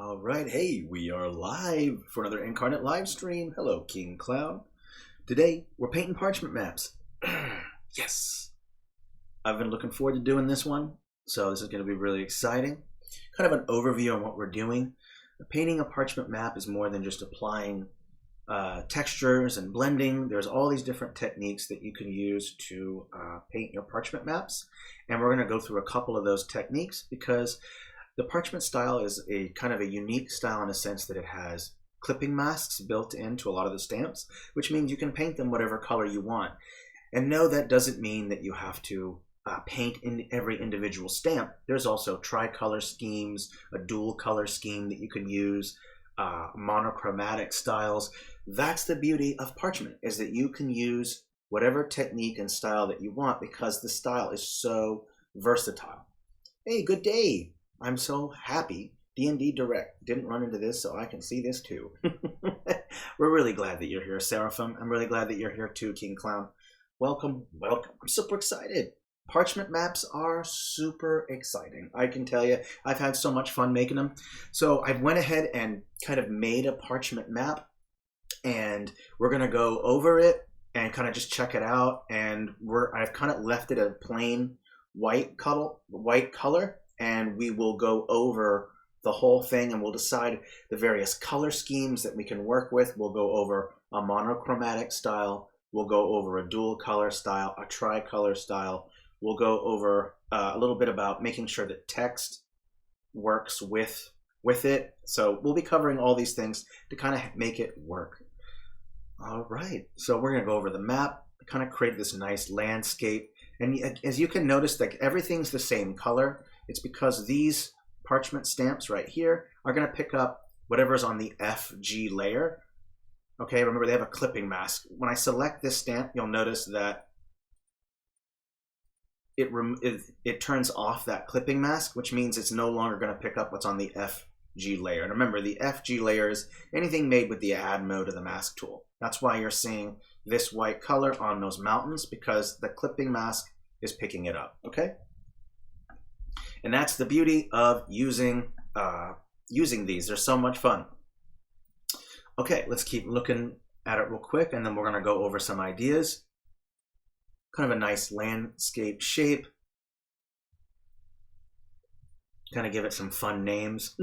All right, hey, we are live for another Inkarnate live stream. Hello, King Cloud. Today, we're painting parchment maps. Yes! I've been looking forward to doing this one, so this is going to be really exciting. Kind of an overview on what we're doing. Painting a parchment map is more than just applying textures and blending. There's all these different techniques that you can use to paint your parchment maps, and we're going to go through a couple of those techniques because the parchment style is a kind of a unique style in a sense that it has clipping masks built into a lot of the stamps, which means you can paint them whatever color you want. And no, that doesn't mean that you have to paint in every individual stamp. There's also tricolor schemes, a dual color scheme that you can use, monochromatic styles. That's the beauty of parchment, is that you can use whatever technique and style that you want because the style is so versatile. Hey, good day. I'm so happy D&D Direct didn't run into this, so I can see this too. We're really glad that you're here, Seraphim. I'm really glad that you're here too, King Clown. Welcome, welcome. I'm super excited. Parchment maps are super exciting. I can tell you, I've had so much fun making them. So I went ahead and kind of made a parchment map, and we're gonna go over it and kind of just check it out. And I've kind of left it a plain white color, and we will go over the whole thing and we'll decide the various color schemes that we can work with. We'll go over a monochromatic style. We'll go over a dual color style, a tricolor style. We'll go over a little bit about making sure that text works with it. So we'll be covering all these things to kind of make it work. All right, so we're gonna go over the map, kind of create this nice landscape. And as you can notice, like everything's the same color. It's because these parchment stamps right here are going to pick up whatever's on the FG layer. Okay, remember they have a clipping mask. When I select this stamp, you'll notice that it turns off that clipping mask, which means it's no longer going to pick up what's on the FG layer. And remember, the FG layer is anything made with the add mode of the mask tool. That's why you're seeing this white color on those mountains, because the clipping mask is picking it up, okay? And that's the beauty of using these. They're so much fun. Okay, let's keep looking at it real quick, and then we're gonna go over some ideas. Kind of a nice landscape shape. Kind of give it some fun names.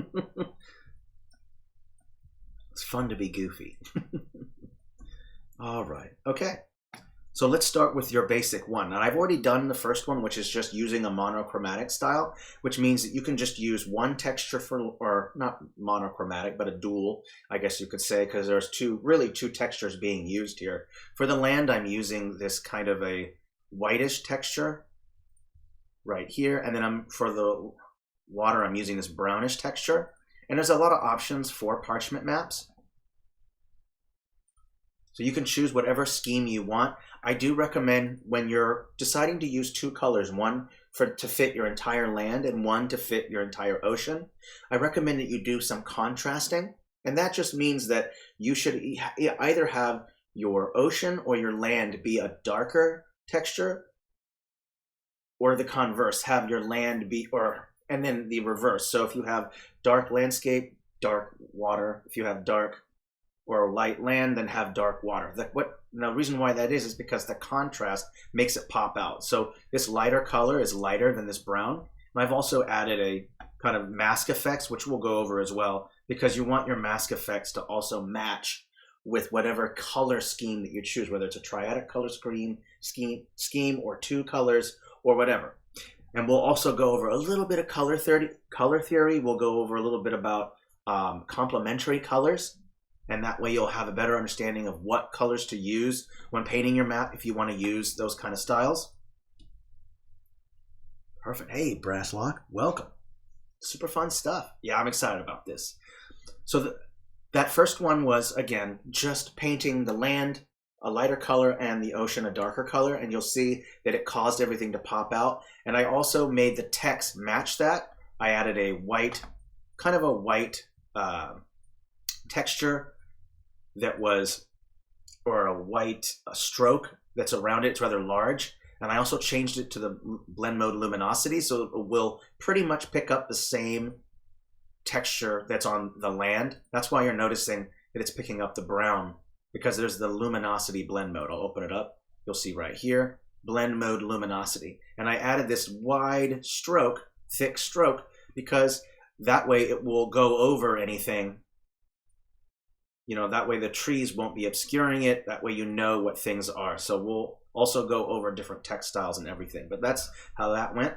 It's fun to be goofy. All right, okay. So let's start with your basic one. And I've already done the first one, which is just using a monochromatic style, which means that you can just use one texture for, or not monochromatic, but a dual, I guess you could say, because there's really two textures being used here. For the land, I'm using this kind of a whitish texture right here. And then for the water, I'm using this brownish texture. And there's a lot of options for parchment maps. So you can choose whatever scheme you want. I do recommend when you're deciding to use two colors, one to fit your entire land and one to fit your entire ocean, I recommend that you do some contrasting. And that just means that you should either have your ocean or your land be a darker texture, or the converse, have your land be, and then the reverse. So if you have dark landscape, dark water. If you have dark or light land, then have dark water. The reason why that is because the contrast makes it pop out. So this lighter color is lighter than this brown. And I've also added a kind of mask effects, which we'll go over as well, because you want your mask effects to also match with whatever color scheme that you choose, whether it's a triadic color scheme or two colors or whatever. And we'll also go over a little bit of color theory. We'll go over a little bit about complementary colors. And that way you'll have a better understanding of what colors to use when painting your map if you want to use those kind of styles. Perfect. Hey, Brasslock, welcome. Super fun stuff. Yeah, I'm excited about this. So that first one was, again, just painting the land a lighter color and the ocean a darker color, and you'll see that it caused everything to pop out. And I also made the text match that. I added a white, kind of a white texture that was, or a white stroke that's around it. It's rather large. And I also changed it to the blend mode luminosity, so it will pretty much pick up the same texture that's on the land. That's why you're noticing that it's picking up the brown, because there's the luminosity blend mode. I'll open it up. You'll see right here, blend mode luminosity. And I added this wide stroke, thick stroke, because that way it will go over anything. You know, that way the trees won't be obscuring it. That way you know what things are. So we'll also go over different text styles and everything. But that's how that went.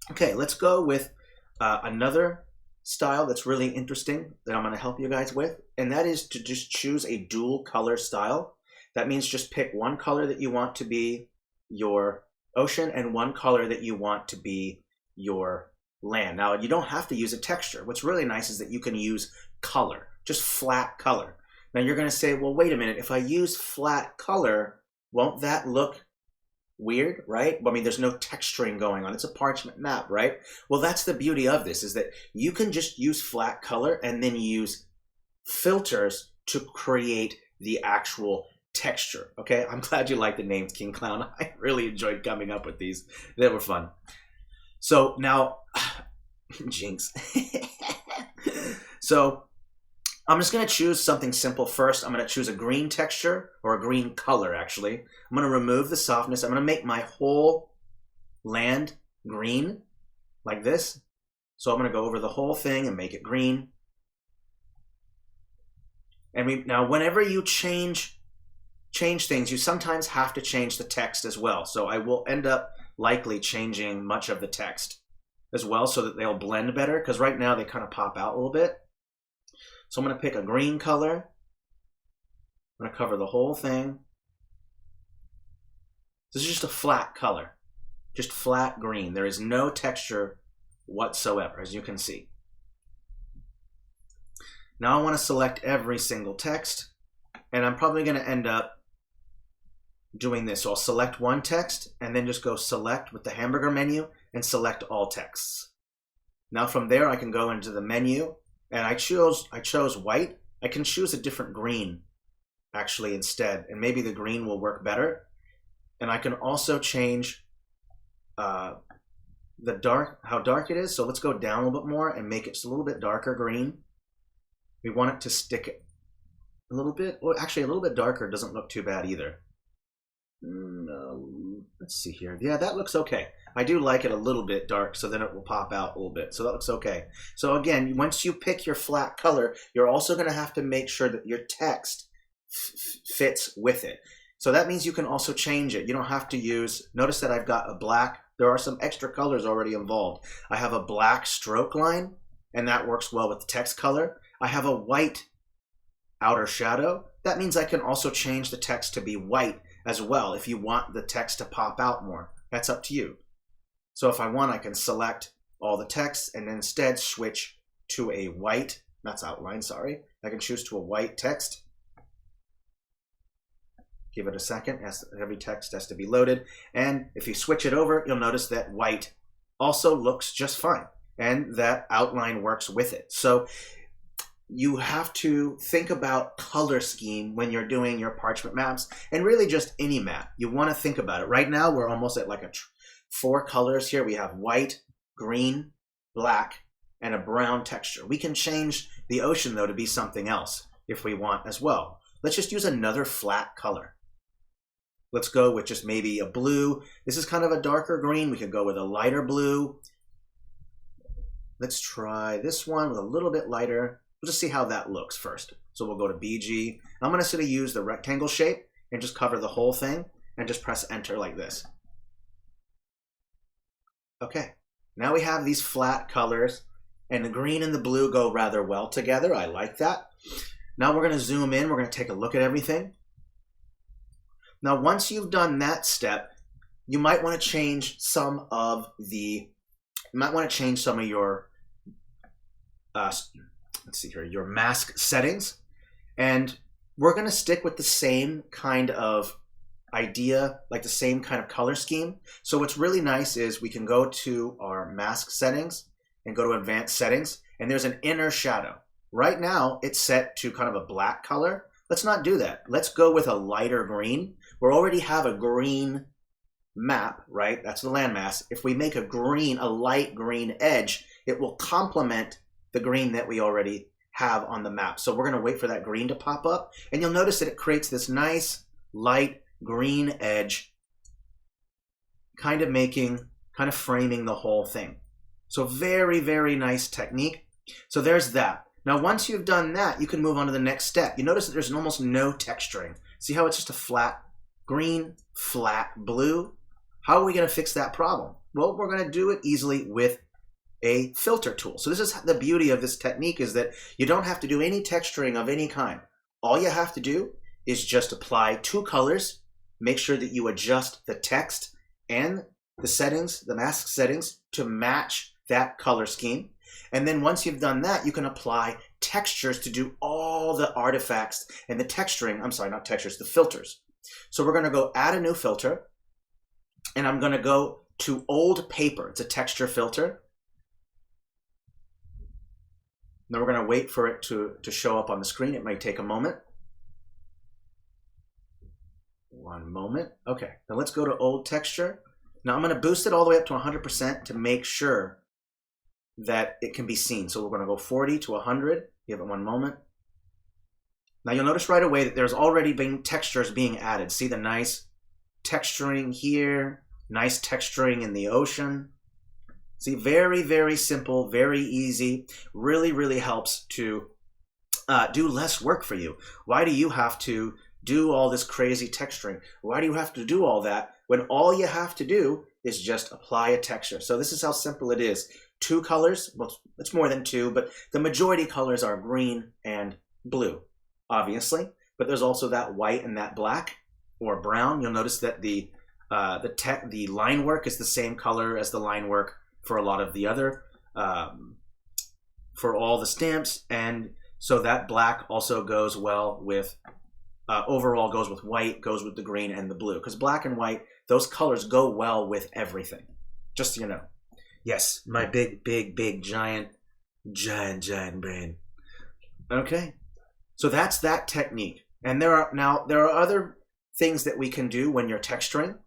Okay, let's go with another style that's really interesting that I'm going to help you guys with. And that is to just choose a dual color style. That means just pick one color that you want to be your ocean and one color that you want to be your land. Now, you don't have to use a texture. What's really nice is that you can use color, just flat color. Now, you're going to say, well, wait a minute. If I use flat color, won't that look weird, right? I mean, there's no texturing going on. It's a parchment map, right? Well, that's the beauty of this, is that you can just use flat color and then use filters to create the actual texture. Okay, I'm glad you like the names, King Clown. I really enjoyed coming up with these. They were fun. So now, jinx. So I'm just going to choose something simple first. I'm going to choose a green texture, or a green color, actually. I'm going to remove the softness. I'm going to make my whole land green, like this. So I'm going to go over the whole thing and make it green. And now, whenever you change things, you sometimes have to change the text as well. So I will end up likely changing much of the text as well, so that they'll blend better, because right now they kind of pop out a little bit. So I'm going to pick a green color. I'm going to cover the whole thing. This is just a flat color, just flat green. There is no texture whatsoever, as you can see. Now I want to select every single text, and I'm probably going to end up doing this. So I'll select one text and then just go select with the hamburger menu and select all texts. Now from there I can go into the menu, and I chose white. I can choose a different green actually instead, and maybe the green will work better. And I can also change how dark it is. So let's go down a little bit more and make it just a little bit darker green. We want it to stick a little bit. Well, actually a little bit darker doesn't look too bad either. Let's see here. Yeah, that looks okay. I do like it a little bit dark, so then it will pop out a little bit. So that looks okay. So again, once you pick your flat color, you're also going to have to make sure that your text fits with it. So that means you can also change it. You don't have to use, notice that I've got a black, there are some extra colors already involved. I have a black stroke line, and that works well with the text color. I have a white outer shadow. That means I can also change the text to be white as well if you want the text to pop out more. That's up to you. So if I want, I can select all the text and then instead switch to a white, that's outline, sorry. I can choose to a white text. Give it a second, as every text has to be loaded. And if you switch it over, you'll notice that white also looks just fine, and that outline works with it. So you have to think about color scheme when you're doing your parchment maps, and really just any map. You want to think about it. Right now, we're almost at like 4 colors here. We have white, green, black, and a brown texture. We can change the ocean, though, to be something else if we want as well. Let's just use another flat color. Let's go with just maybe a blue. This is kind of a darker green. We could go with a lighter blue. Let's try this one with a little bit lighter. We'll just see how that looks first. So we'll go to BG. I'm going to sort of use the rectangle shape and just cover the whole thing and just press enter like this. Okay, now we have these flat colors, and the green and the blue go rather well together. I like that. Now we're going to zoom in. We're going to take a look at everything. Now, once you've done that step, you might want to change some of your, let's see here, your mask settings. And we're going to stick with the same kind of idea, like the same kind of color scheme. So what's really nice is we can go to our mask settings and go to advanced settings, and there's an inner shadow. Right now, it's set to kind of a black color. Let's not do that. Let's go with a lighter green. We already have a green map, right? That's the landmass. If we make a light green edge, it will complement the green that we already have on the map. So we're going to wait for that green to pop up, and you'll notice that it creates this nice light green edge, kind of framing the whole thing. So very, very nice technique. So there's that. Now, once you've done that, you can move on to the next step. You notice that there's almost no texturing. See how it's just a flat green, flat blue? How are we going to fix that problem? Well, we're going to do it easily with a filter tool. So this is the beauty of this technique, is that you don't have to do any texturing of any kind. All you have to do is just apply 2 colors, make sure that you adjust the text and the settings, the mask settings, to match that color scheme. And then once you've done that, you can apply textures to do all the artifacts and the texturing. I'm sorry, not textures, the filters. So we're going to go add a new filter, and I'm going to go to old paper. It's a texture filter. Now we're going to wait for it to show up on the screen. It may take a moment. One moment. Okay, now let's go to old texture. Now I'm going to boost it all the way up to 100% to make sure that it can be seen. So we're going to go 40 to 100. Give it one moment. Now you'll notice right away that there's already been textures being added. See the nice texturing here, nice texturing in the ocean. See, very, very simple, very easy. Really, really helps to do less work for you. Why do you have to do all this crazy texturing? Why do you have to do all that when all you have to do is just apply a texture? So this is how simple it is. 2 colors, well, it's more than 2, but the majority colors are green and blue, obviously. But there's also that white and that black or brown. You'll notice that the line work is the same color as the line work for a lot of the other, for all the stamps. And so that black also goes well with, overall goes with white, goes with the green and the blue. Because black and white, those colors go well with everything, just so you know. Yes, my big, giant brain. Okay, so that's that technique. And there are other things that we can do when you're texturing.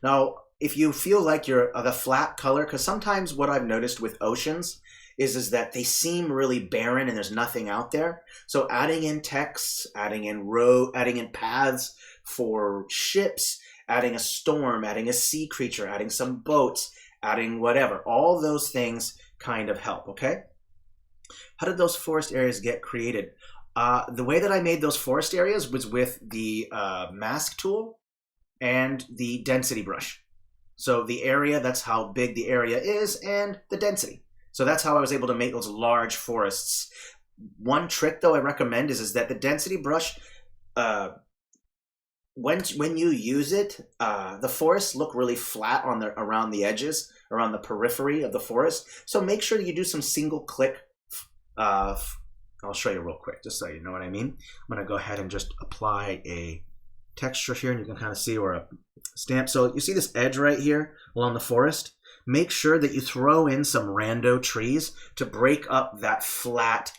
Now, if you feel like you're the flat color, because sometimes what I've noticed with oceans is that they seem really barren and there's nothing out there. So adding in text, adding in paths for ships, adding a storm, adding a sea creature, adding some boats, adding whatever, all those things kind of help, okay? How did those forest areas get created? The way that I made those forest areas was with the mask tool and the density brush. So the area, that's how big the area is, and the density. So that's how I was able to make those large forests. One trick, though, I recommend is that the density brush, when you use it, the forests look really flat around the edges, around the periphery of the forest. So make sure that you do some single click. I'll show you real quick, just so you know what I mean. I'm going to go ahead and just apply a texture here, and you can kind of see where a stamp. So you see this edge right here along the forest? Make sure that you throw in some rando trees to break up that flat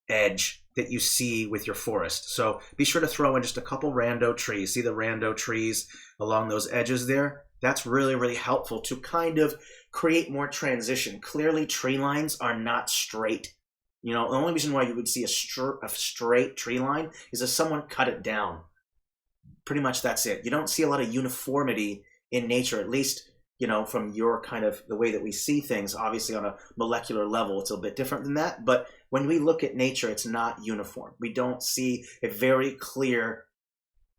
edge that you see with your forest. So be sure to throw in just a couple rando trees. See the rando trees along those edges there? That's really, really helpful to kind of create more transition. Clearly, tree lines are not straight. You know, the only reason why you would see a straight tree line is if someone cut it down. Pretty much that's it. You don't see a lot of uniformity in nature, at least, you know, from your kind of the way that we see things. Obviously on a molecular level, it's a bit different than that. But when we look at nature, it's not uniform. We don't see a very clear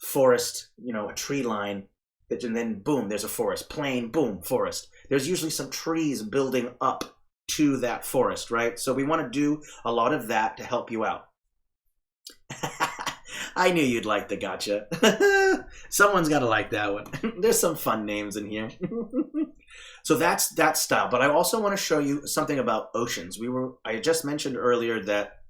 forest, you know, a tree line, and then boom, there's a forest. Plain, boom, forest. There's usually some trees building up to that forest, right? So we want to do a lot of that to help you out. I knew you'd like the gotcha. Someone's got to like that one. There's some fun names in here. So that's that style. But I also want to show you something about oceans. I just mentioned earlier that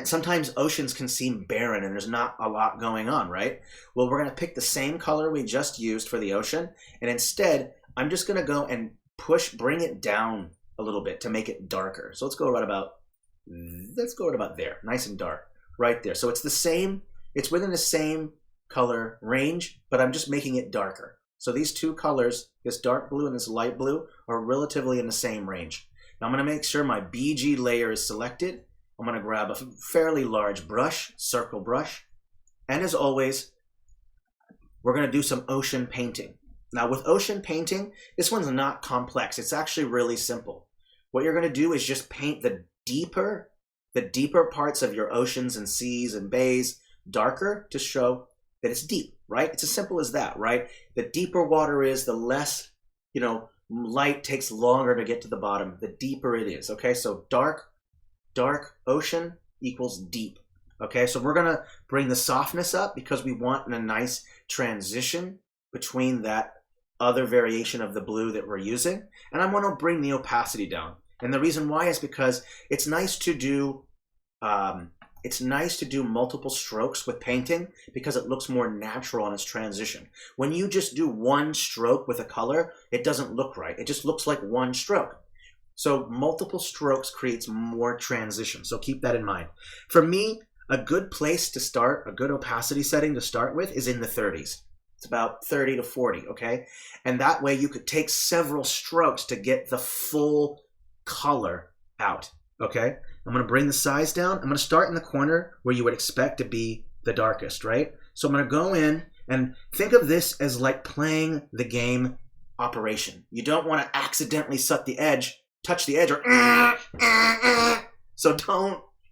sometimes oceans can seem barren and there's not a lot going on, right? Well, we're going to pick the same color we just used for the ocean, and instead I'm just going to go and bring it down a little bit to make it darker. So let's go right about there, nice and dark, right there. So it's within the same color range, but I'm just making it darker. So these two colors, this dark blue and this light blue, are relatively in the same range. Now I'm going to make sure my BG layer is selected. I'm going to grab a fairly large brush, circle brush. And as always, we're going to do some ocean painting. Now with ocean painting, this one's not complex. It's actually really simple. What you're going to do is just paint the deeper parts of your oceans and seas and bays darker to show that it's deep, right? It's as simple as that, right? The deeper water is, the less, light takes longer to get to the bottom, the deeper it is, okay? So dark ocean equals deep, okay? So we're gonna bring the softness up because we want a nice transition between that other variation of the blue that we're using. And I'm gonna bring the opacity down. And the reason why is because it's nice to do multiple strokes with painting because it looks more natural on its transition. When you just do one stroke with a color, it doesn't look right. It just looks like one stroke. So multiple strokes creates more transition. So keep that in mind. For me, a good place to start, a good opacity setting to start with is in the 30s. It's about 30 to 40, okay? And that way you could take several strokes to get the full color out, okay? I'm going to bring the size down. I'm going to start in the corner where you would expect to be the darkest, right? So I'm going to go in and think of this as like playing the game Operation. You don't want to accidentally touch the edge, or so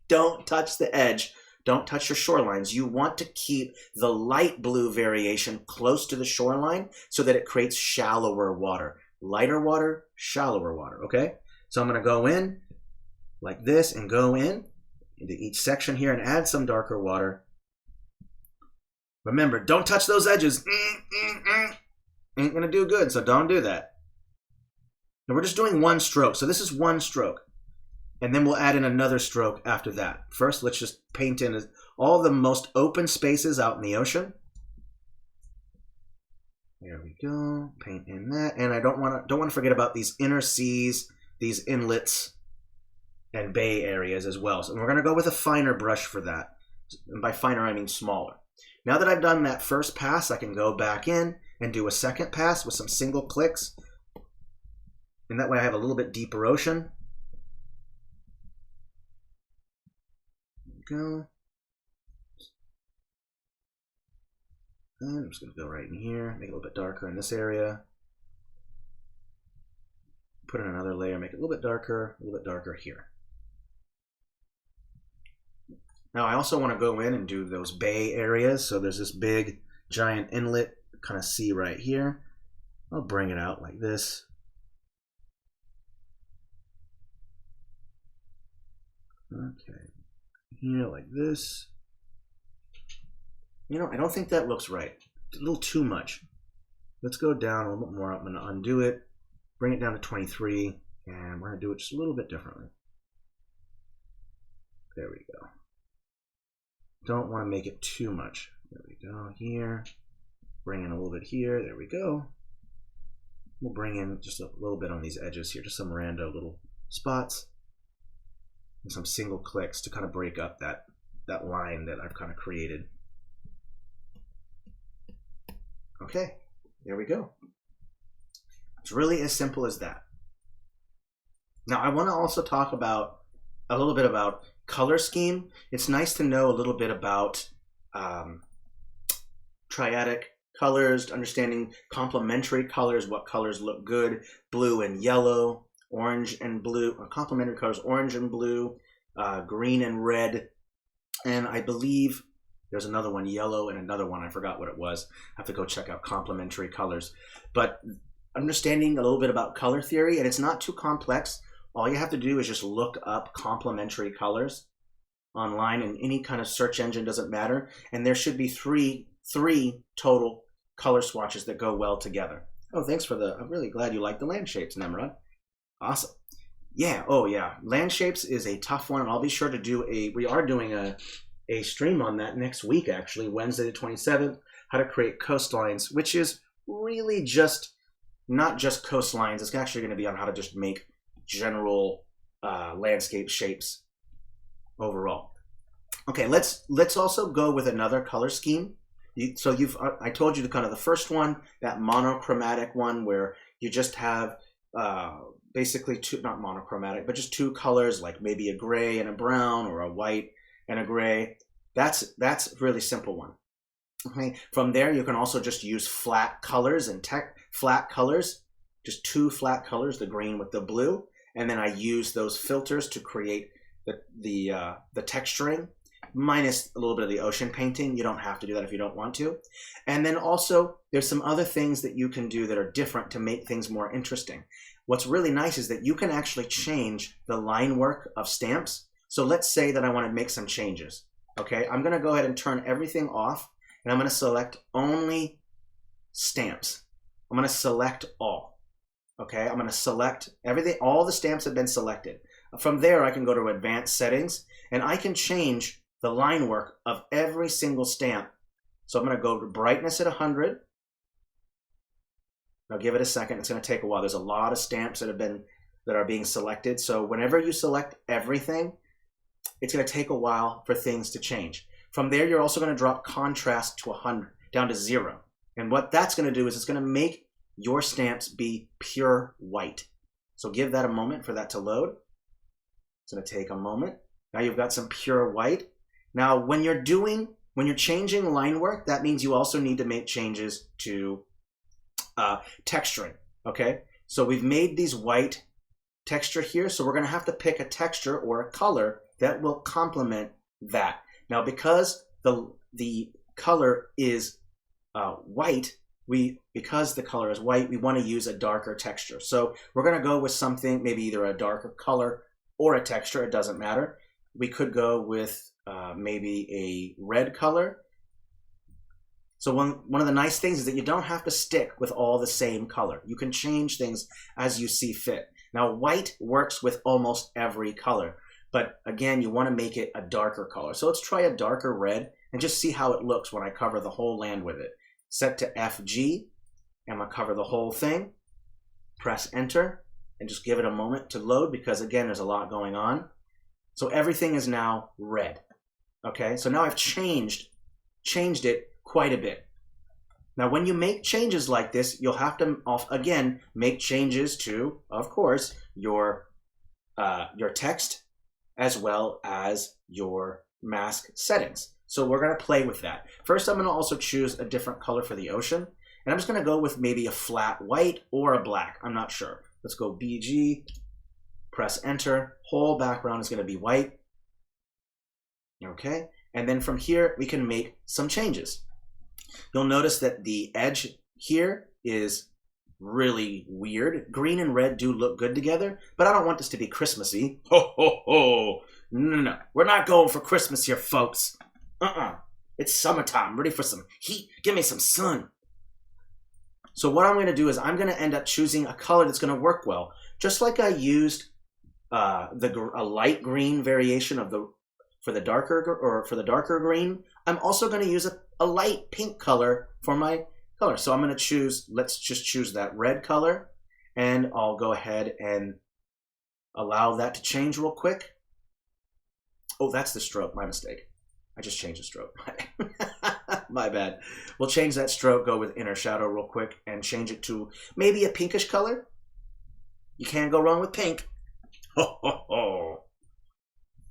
don't touch the edge. Don't touch your shorelines. You want to keep the light blue variation close to the shoreline so that it creates shallower water. Lighter water, shallower water, okay? So I'm going to go in like this and go in into each section here and add some darker water. Remember, don't touch those edges. Ain't gonna do good, so don't do that. And we're just doing one stroke, so this is one stroke. And then we'll add in another stroke after that. First, let's just paint in all the most open spaces out in the ocean. There we go, paint in that. And I don't want to forget about these inner seas, these inlets, and bay areas as well. So we're going to go with a finer brush for that. And by finer, I mean smaller. Now that I've done that first pass, I can go back in and do a second pass with some single clicks. And that way I have a little bit deeper ocean. There we go. And I'm just going to go right in here, make it a little bit darker in this area. Put in another layer, make it a little bit darker here. Now I also want to go in and do those bay areas. So there's this big giant inlet, kind of sea right here. I'll bring it out like this. Okay, here like this. I don't think that looks right. It's a little too much. Let's go down a little bit more. I'm going to undo it, bring it down to 23, and we're going to do it just a little bit differently. There we go. Don't want to make it too much. There we go, here. Bring in a little bit here. There we go. We'll bring in just a little bit on these edges here, just some random little spots. And some single clicks to kind of break up that line that I've kind of created. Okay, there we go. It's really as simple as that. Now I want to also talk about a little bit about color scheme. It's nice to know a little bit about triadic colors, understanding complementary colors, what colors look good, blue and yellow, orange and blue, or complementary colors, orange and blue, green and red, and I believe there's another one, yellow, and another one, I forgot what it was. I have to go check out complementary colors. But understanding a little bit about color theory, and it's not too complex. All you have to do is just look up complementary colors online, and any kind of search engine, doesn't matter. And there should be three total color swatches that go well together. Oh, thanks for I'm really glad you like the land shapes, Nemrod. Awesome. Yeah, oh yeah. Land shapes is a tough one, and I'll be sure to do we are doing a stream on that next week, actually, Wednesday the 27th, how to create coastlines, which is really just, not just coastlines, it's actually going to be on how to just make general landscape shapes overall. Okay, let's also go with another color scheme. I told you the kind of the first one, that monochromatic one where you just have basically two, not monochromatic, but just two colors, like maybe a gray and a brown, or a white and a gray. That's a really simple one. Okay. From there, you can also just use flat colors and flat colors, just two flat colors, the green with the blue, and then I use those filters to create the texturing, minus a little bit of the ocean painting. You don't have to do that if you don't want to. And then also, there's some other things that you can do that are different to make things more interesting. What's really nice is that you can actually change the line work of stamps. So let's say that I want to make some changes. Okay, I'm going to go ahead and turn everything off, and I'm going to select only stamps. I'm going to select all. Okay, I'm going to select everything. All the stamps have been selected. From there, I can go to advanced settings, and I can change the line work of every single stamp. So I'm going to go to brightness at 100. I'll give it a second. It's going to take a while. There's a lot of stamps that are being selected. So whenever you select everything, it's going to take a while for things to change. From there, you're also going to drop contrast to 100, down to 0. And what that's going to do is it's going to make your stamps be pure white. So give that a moment for that to load. It's going to take a moment. Now you've got some pure white. Now when you're changing line work, that means you also need to make changes to texturing. Okay, so we've made these white texture here, so we're going to have to pick a texture or a color that will complement that. Now because the color is white, because the color is white, we want to use a darker texture. So we're going to go with something, maybe either a darker color or a texture, it doesn't matter. We could go with maybe a red color. So one of the nice things is that you don't have to stick with all the same color. You can change things as you see fit. Now white works with almost every color, but again, you want to make it a darker color. So let's try a darker red and just see how it looks when I cover the whole land with it. Set to FG, I'm going to cover the whole thing. Press enter and just give it a moment to load, because again, there's a lot going on. So everything is now red. Okay, so now I've changed it quite a bit. Now when you make changes like this, you'll have to again make changes to, of course, your text as well as your mask settings. So we're going to play with that. First, I'm going to also choose a different color for the ocean, and I'm just going to go with maybe a flat white or a black. I'm not sure. Let's go BG, press enter. Whole background is going to be white. Okay, and then from here we can make some changes. You'll notice that the edge here is really weird. Green and red do look good together, but I don't want this to be Christmassy. Ho, ho, ho. No. We're not going for Christmas here, folks. It's summertime, ready for some heat. Give me some sun. So what I'm going to do is I'm going to end up choosing a color that's going to work well. Just like I used a light green variation for the darker green, I'm also going to use a light pink color for my color. So I'm going to choose, let's just choose that red color, and I'll go ahead and allow that to change real quick. Oh, that's the stroke, my mistake. I just changed the stroke. My bad. We'll change that stroke, go with inner shadow real quick, and change it to maybe a pinkish color. You can't go wrong with pink. Ho, ho, ho.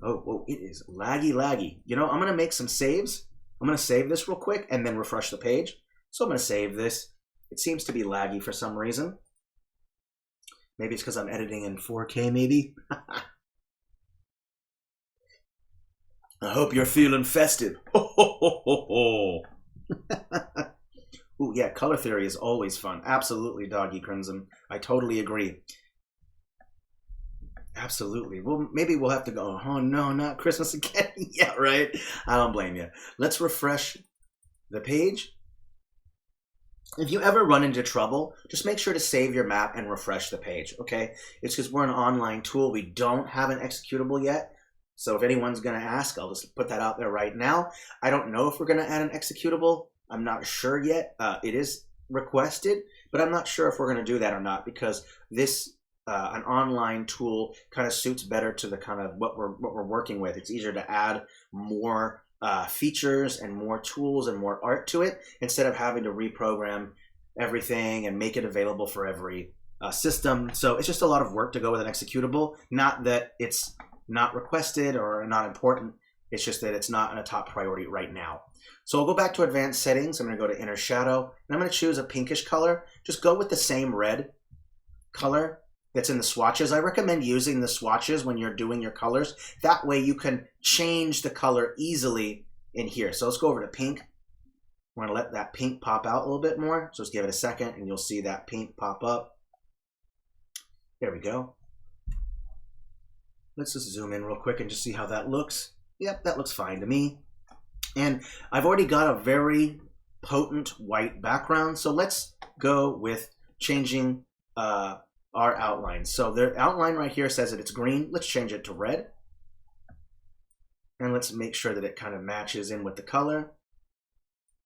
Oh, it is laggy. You know, I'm going to make some saves. I'm going to save this real quick and then refresh the page. So I'm going to save this. It seems to be laggy for some reason. Maybe it's because I'm editing in 4K, maybe. I hope you're feeling festive. Ho, ho, ho, ho, ho. Ooh, yeah, color theory is always fun. Absolutely, Doggy Crimson. I totally agree. Absolutely. Well, maybe we'll have to go, oh no, not Christmas again. Yeah, right. I don't blame you. Let's refresh the page. If you ever run into trouble, just make sure to save your map and refresh the page, okay? It's because we're an online tool. We don't have an executable yet. So if anyone's going to ask, I'll just put that out there right now. I don't know if we're going to add an executable. I'm not sure yet. It is requested, but I'm not sure if we're going to do that or not, because this an online tool kind of suits better to the kind of what we're working with. It's easier to add more features and more tools and more art to it, instead of having to reprogram everything and make it available for every system. So it's just a lot of work to go with an executable. Not that it's not requested or not important, it's just that it's not in a top priority right now. So I'll go back to advanced settings. I'm going to go to inner shadow, and I'm going to choose a pinkish color. Just go with the same red color that's in the swatches. I recommend using the swatches when you're doing your colors. That way you can change the color easily in here. So let's go over to pink. We're going to let that pink pop out a little bit more. So let's give it a second and you'll see that pink pop up. There we go. Let's just zoom in real quick and just see how that looks. Yep, that looks fine to me. And I've already got a very potent white background. So let's go with changing our outline. So the outline right here says that it's green. Let's change it to red. And let's make sure that it kind of matches in with the color.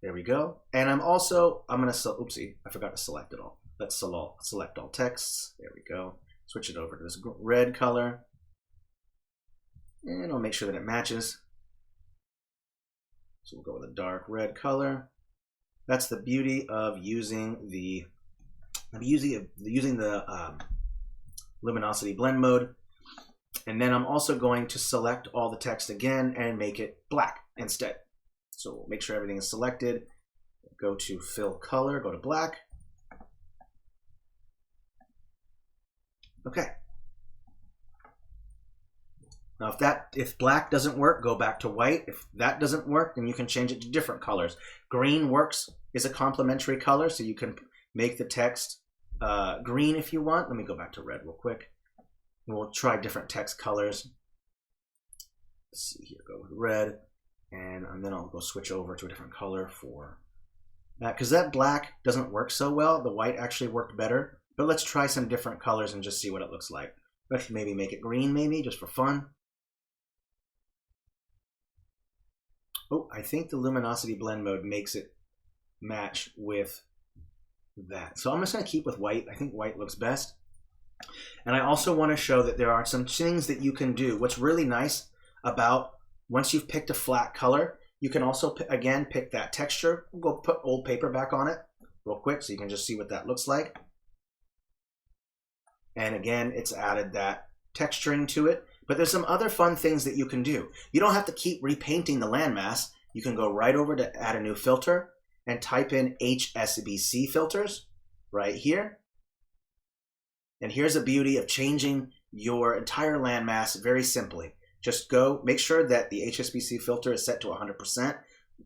There we go. And I'm going to, oopsie, I forgot to select it all. Let's select all texts. There we go. Switch it over to this red color. And I'll make sure that it matches. So we'll go with a dark red color. That's the beauty of using the luminosity blend mode. And then I'm also going to select all the text again and make it black instead. So we'll make sure everything is selected. Go to fill color, go to black. Okay. Now if black doesn't work, go back to white. If that doesn't work, then you can change it to different colors. Green works, is a complementary color, so you can make the text green if you want. Let me go back to red real quick. We'll try different text colors. Let's see here, go with red. And then I'll go switch over to a different color for that. Because that black doesn't work so well. The white actually worked better. But let's try some different colors and just see what it looks like. Let's maybe make it green, maybe, just for fun. Oh, I think the luminosity blend mode makes it match with that. So I'm just going to keep with white. I think white looks best. And I also want to show that there are some things that you can do. What's really nice about once you've picked a flat color, you can also, again, pick that texture. We'll go put old paper back on it real quick so you can just see what that looks like. And again, it's added that texturing to it. But there's some other fun things that you can do. You don't have to keep repainting the landmass. You can go right over to add a new filter and type in HSBC filters right here. And here's the beauty of changing your entire landmass very simply. Just go, make sure that the HSBC filter is set to 100%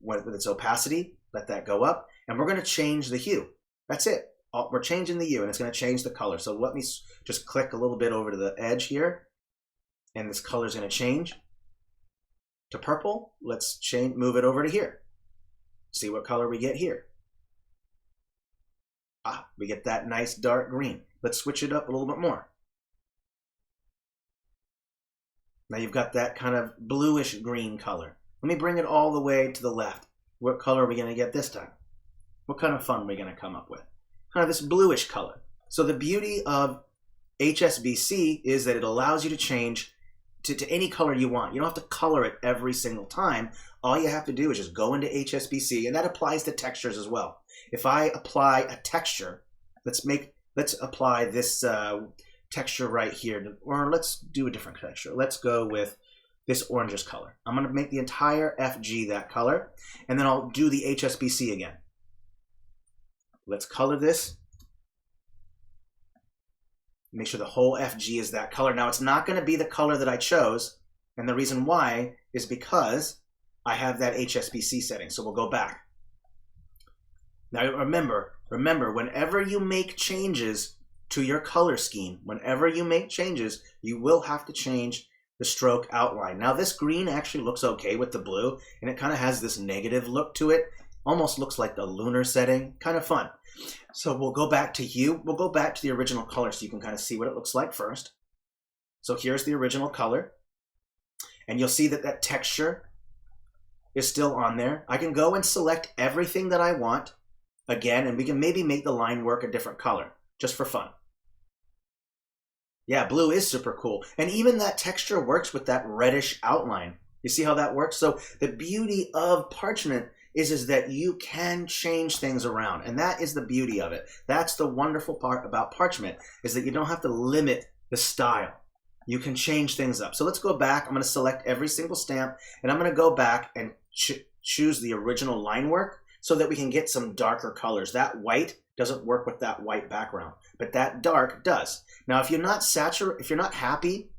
with its opacity. Let that go up. And we're going to change the hue. That's it. We're changing the hue, and it's going to change the color. So let me just click a little bit over to the edge here. And this color is going to change to purple. Let's move it over to here. See what color we get here. Ah, we get that nice dark green. Let's switch it up a little bit more. Now you've got that kind of bluish green color. Let me bring it all the way to the left. What color are we going to get this time? What kind of fun are we going to come up with? Kind of this bluish color. So the beauty of HSBC is that it allows you to change to any color you want. You don't have to color it every single time. All you have to do is just go into HSBC, and that applies to textures as well. If I apply a texture, let's apply this texture right here, or let's do a different texture. Let's go with this orangish color. I'm going to make the entire FG that color, and then I'll do the HSBC again. Let's color this. Make sure the whole FG is that color. Now, it's not going to be the color that I chose, and the reason why is because I have that HSBC setting, so we'll go back. Now, remember, whenever you make changes to your color scheme, whenever you make changes, you will have to change the stroke outline. Now, this green actually looks okay with the blue, and it kind of has this negative look to it. Almost looks like the lunar setting. Kind of fun. So we'll go back to hue. We'll go back to the original color so you can kind of see what it looks like first. So here's the original color. And you'll see that that texture is still on there. I can go and select everything that I want again, and we can maybe make the line work a different color just for fun. Yeah, blue is super cool. And even that texture works with that reddish outline. You see how that works? So the beauty of Parchment is that you can change things around, and that is the beauty of it. That's the wonderful part about Parchment, is that you don't have to limit the style. You can change things up. So let's go back. I'm going to select every single stamp, and I'm going to go back and choose the original line work so that we can get some darker colors. That white doesn't work with that white background, but that dark does. Now, if you're not happy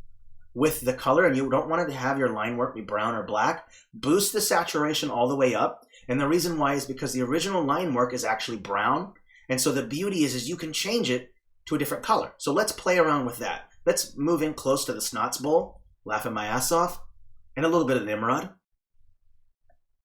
with the color and you don't want it to have your line work be brown or black, boost the saturation all the way up. And the reason why is because the original line work is actually brown. And so the beauty is you can change it to a different color. So let's play around with that. Let's move in close to the Snots Bowl, laughing my ass off, and a little bit of Nimrod.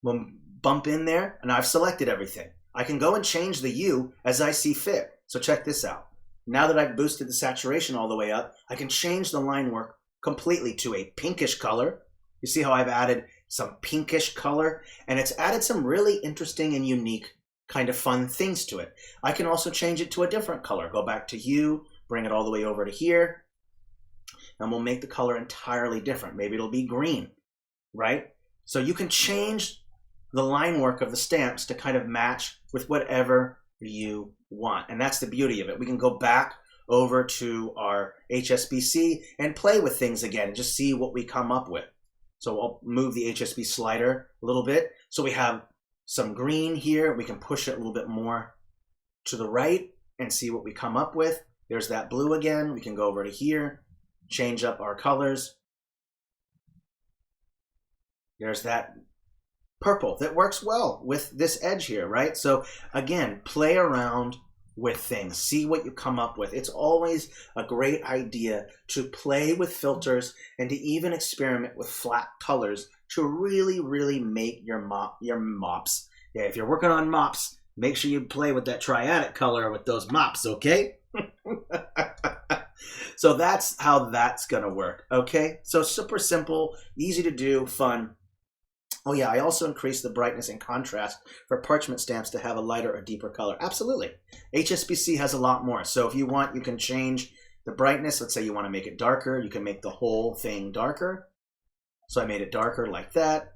We'll bump in there, and I've selected everything. I can go and change the hue as I see fit. So check this out. Now that I've boosted the saturation all the way up, I can change the line work completely to a pinkish color. You see how I've added some pinkish color, and it's added some really interesting and unique kind of fun things to it. I can also change it to a different color. Go back to hue, bring it all the way over to here, and we'll make the color entirely different. Maybe it'll be green, right? So you can change the line work of the stamps to kind of match with whatever you want. And that's the beauty of it. We can go back over to our HSBC and play with things again and just see what we come up with. So I'll move the HSB slider a little bit. So we have some green here. We can push it a little bit more to the right and see what we come up with. There's that blue again. We can go over to here, change up our colors. There's that purple that works well with this edge here, right? So again, play around with things, see what you come up with. It's always a great idea to play with filters and to even experiment with flat colors to really make your mops. Yeah, if you're working on mops, make sure you play with that triadic color with those mops, okay? So that's how that's gonna work, okay? So super simple, easy to do, fun. Oh yeah, I also increased the brightness and contrast for Parchment stamps to have a lighter or deeper color. Absolutely. HSBC has a lot more. So if you want, you can change the brightness. Let's say you want to make it darker. You can make the whole thing darker. So I made it darker like that.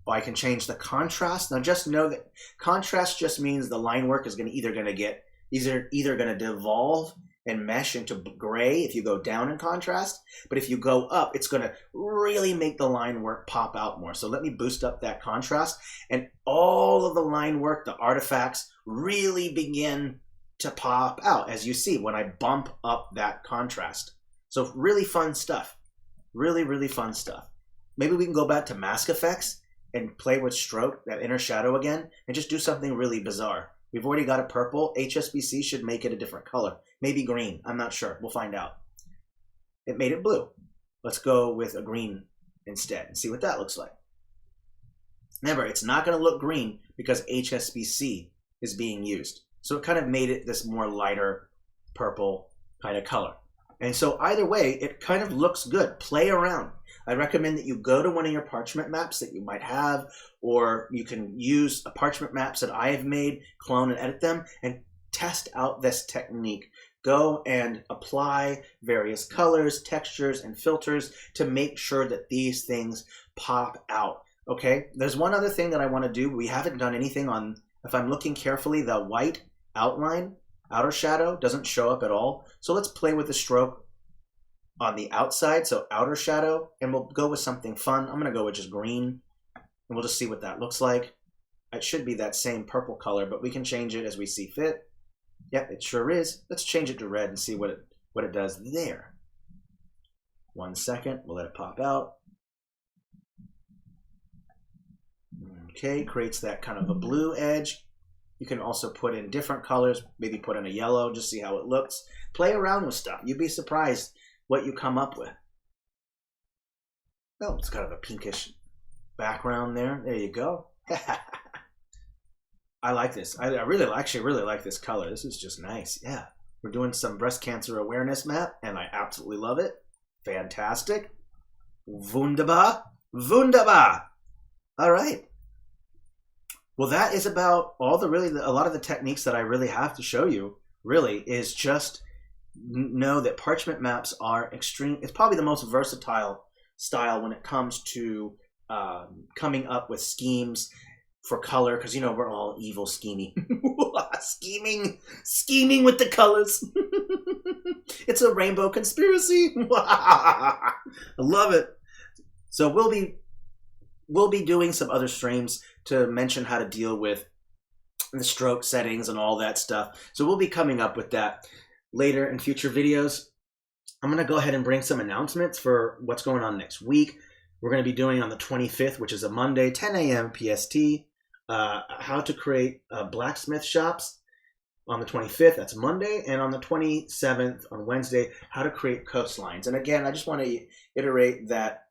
Or I can change the contrast. Now just know that contrast just means the line work is either going to devolve and mesh into gray if you go down in contrast, but if you go up, it's going to really make the line work pop out more. So let me boost up that contrast, and all of the line work, the artifacts, really begin to pop out, as you see when I bump up that contrast. So really fun stuff. Really fun stuff. Maybe we can go back to mask effects and play with stroke, that inner shadow again, and just do something really bizarre. We've already got a purple. HSBC should make it a different color. Maybe green. I'm not sure. We'll find out. It made it blue. Let's go with a green instead and see what that looks like. Remember, it's not going to look green because HSBC is being used. So it kind of made it this more lighter purple kind of color. And so either way, it kind of looks good. Play around. I recommend that you go to one of your Parchment maps that you might have, or you can use a Parchment maps that I have made, clone and edit them, and test out this technique. Go and apply various colors, textures, and filters to make sure that these things pop out. Okay, there's one other thing that I want to do. We haven't done anything on, if I'm looking carefully, the white outline, outer shadow, doesn't show up at all. So let's play with the stroke on the outside, so outer shadow, and we'll go with something fun. I'm going to go with just green, and we'll just see what that looks like. It should be that same purple color, but we can change it as we see fit. Yep, it sure is. Let's change it to red and see what it does there. 1 second, we'll let it pop out. Okay, creates that kind of a blue edge. You can also put in different colors, maybe put in a yellow, just see how it looks. Play around with stuff. You'd be surprised what you come up with. Oh, it's kind of a pinkish background there. There you go. I like this. I actually really like this color. This is just nice. Yeah. We're doing some breast cancer awareness map, and I absolutely love it. Fantastic. Wunderbar. Wunderbar. All right. Well, that is about all a lot of the techniques that I really have to show you, really, is just know that Parchment maps are extreme. It's probably the most versatile style when it comes to coming up with schemes for color, because we're all evil scheming. scheming with the colors. It's a rainbow conspiracy. I love it. So we'll be doing some other streams to mention how to deal with the stroke settings and all that stuff. So we'll be coming up with that later in future videos. I'm going to go ahead and bring some announcements for what's going on next week. We're going to be doing on the 25th, which is a Monday, 10 a.m. PST, how to create blacksmith shops on the 25th. That's Monday. And on the 27th, on Wednesday, how to create coastlines. And again, I just want to iterate that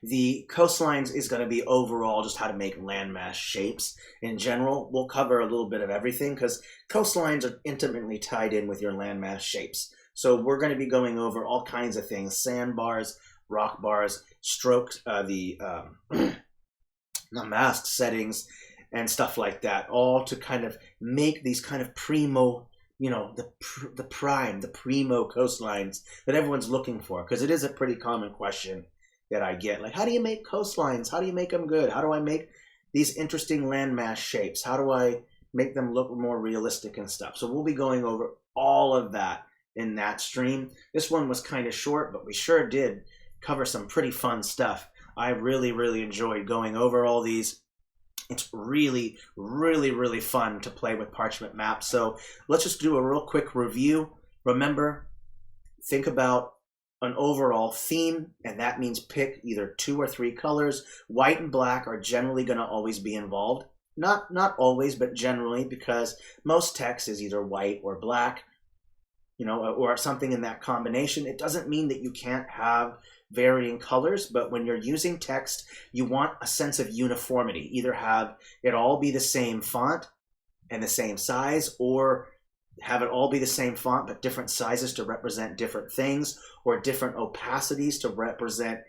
the coastlines is going to be overall just how to make landmass shapes. In general, we'll cover a little bit of everything because coastlines are intimately tied in with your landmass shapes. So we're going to be going over all kinds of things: sandbars, rock bars, strokes, the mask settings, and stuff like that, all to kind of make these kind of primo, the primo coastlines that everyone's looking for, because it is a pretty common question that I get. Like, how do you make coastlines? How do you make them good? How do I make these interesting landmass shapes? How do I make them look more realistic and stuff? So we'll be going over all of that in that stream. This one was kind of short, but we sure did cover some pretty fun stuff. I really, really enjoyed going over all these. It's really, really, really fun to play with Parchment maps. So let's just do a real quick review. Remember, think about an overall theme, and that means pick either 2 or 3 colors. White and black are generally going to always be involved. Not always, but generally, because most text is either white or black, or something in that combination. It doesn't mean that you can't have varying colors, but when you're using text, you want a sense of uniformity. Either have it all be the same font and the same size, or have it all be the same font but different sizes to represent different things, or different opacities to represent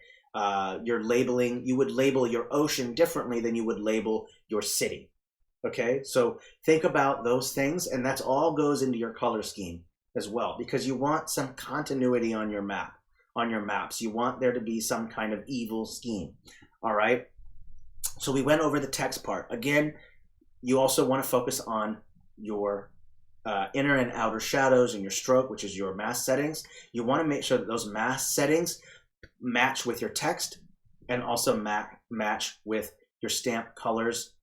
your labeling. You would label your ocean differently than you would label your city. Okay, so think about those things, and that's all goes into your color scheme as well, because you want some continuity on your map, on your maps. You want there to be some kind of evil scheme. All right, so we went over the text part. Again, you also want to focus on your inner and outer shadows and your stroke, which is your mask settings. You want to make sure that those mask settings match with your text, and also match with your stamp colors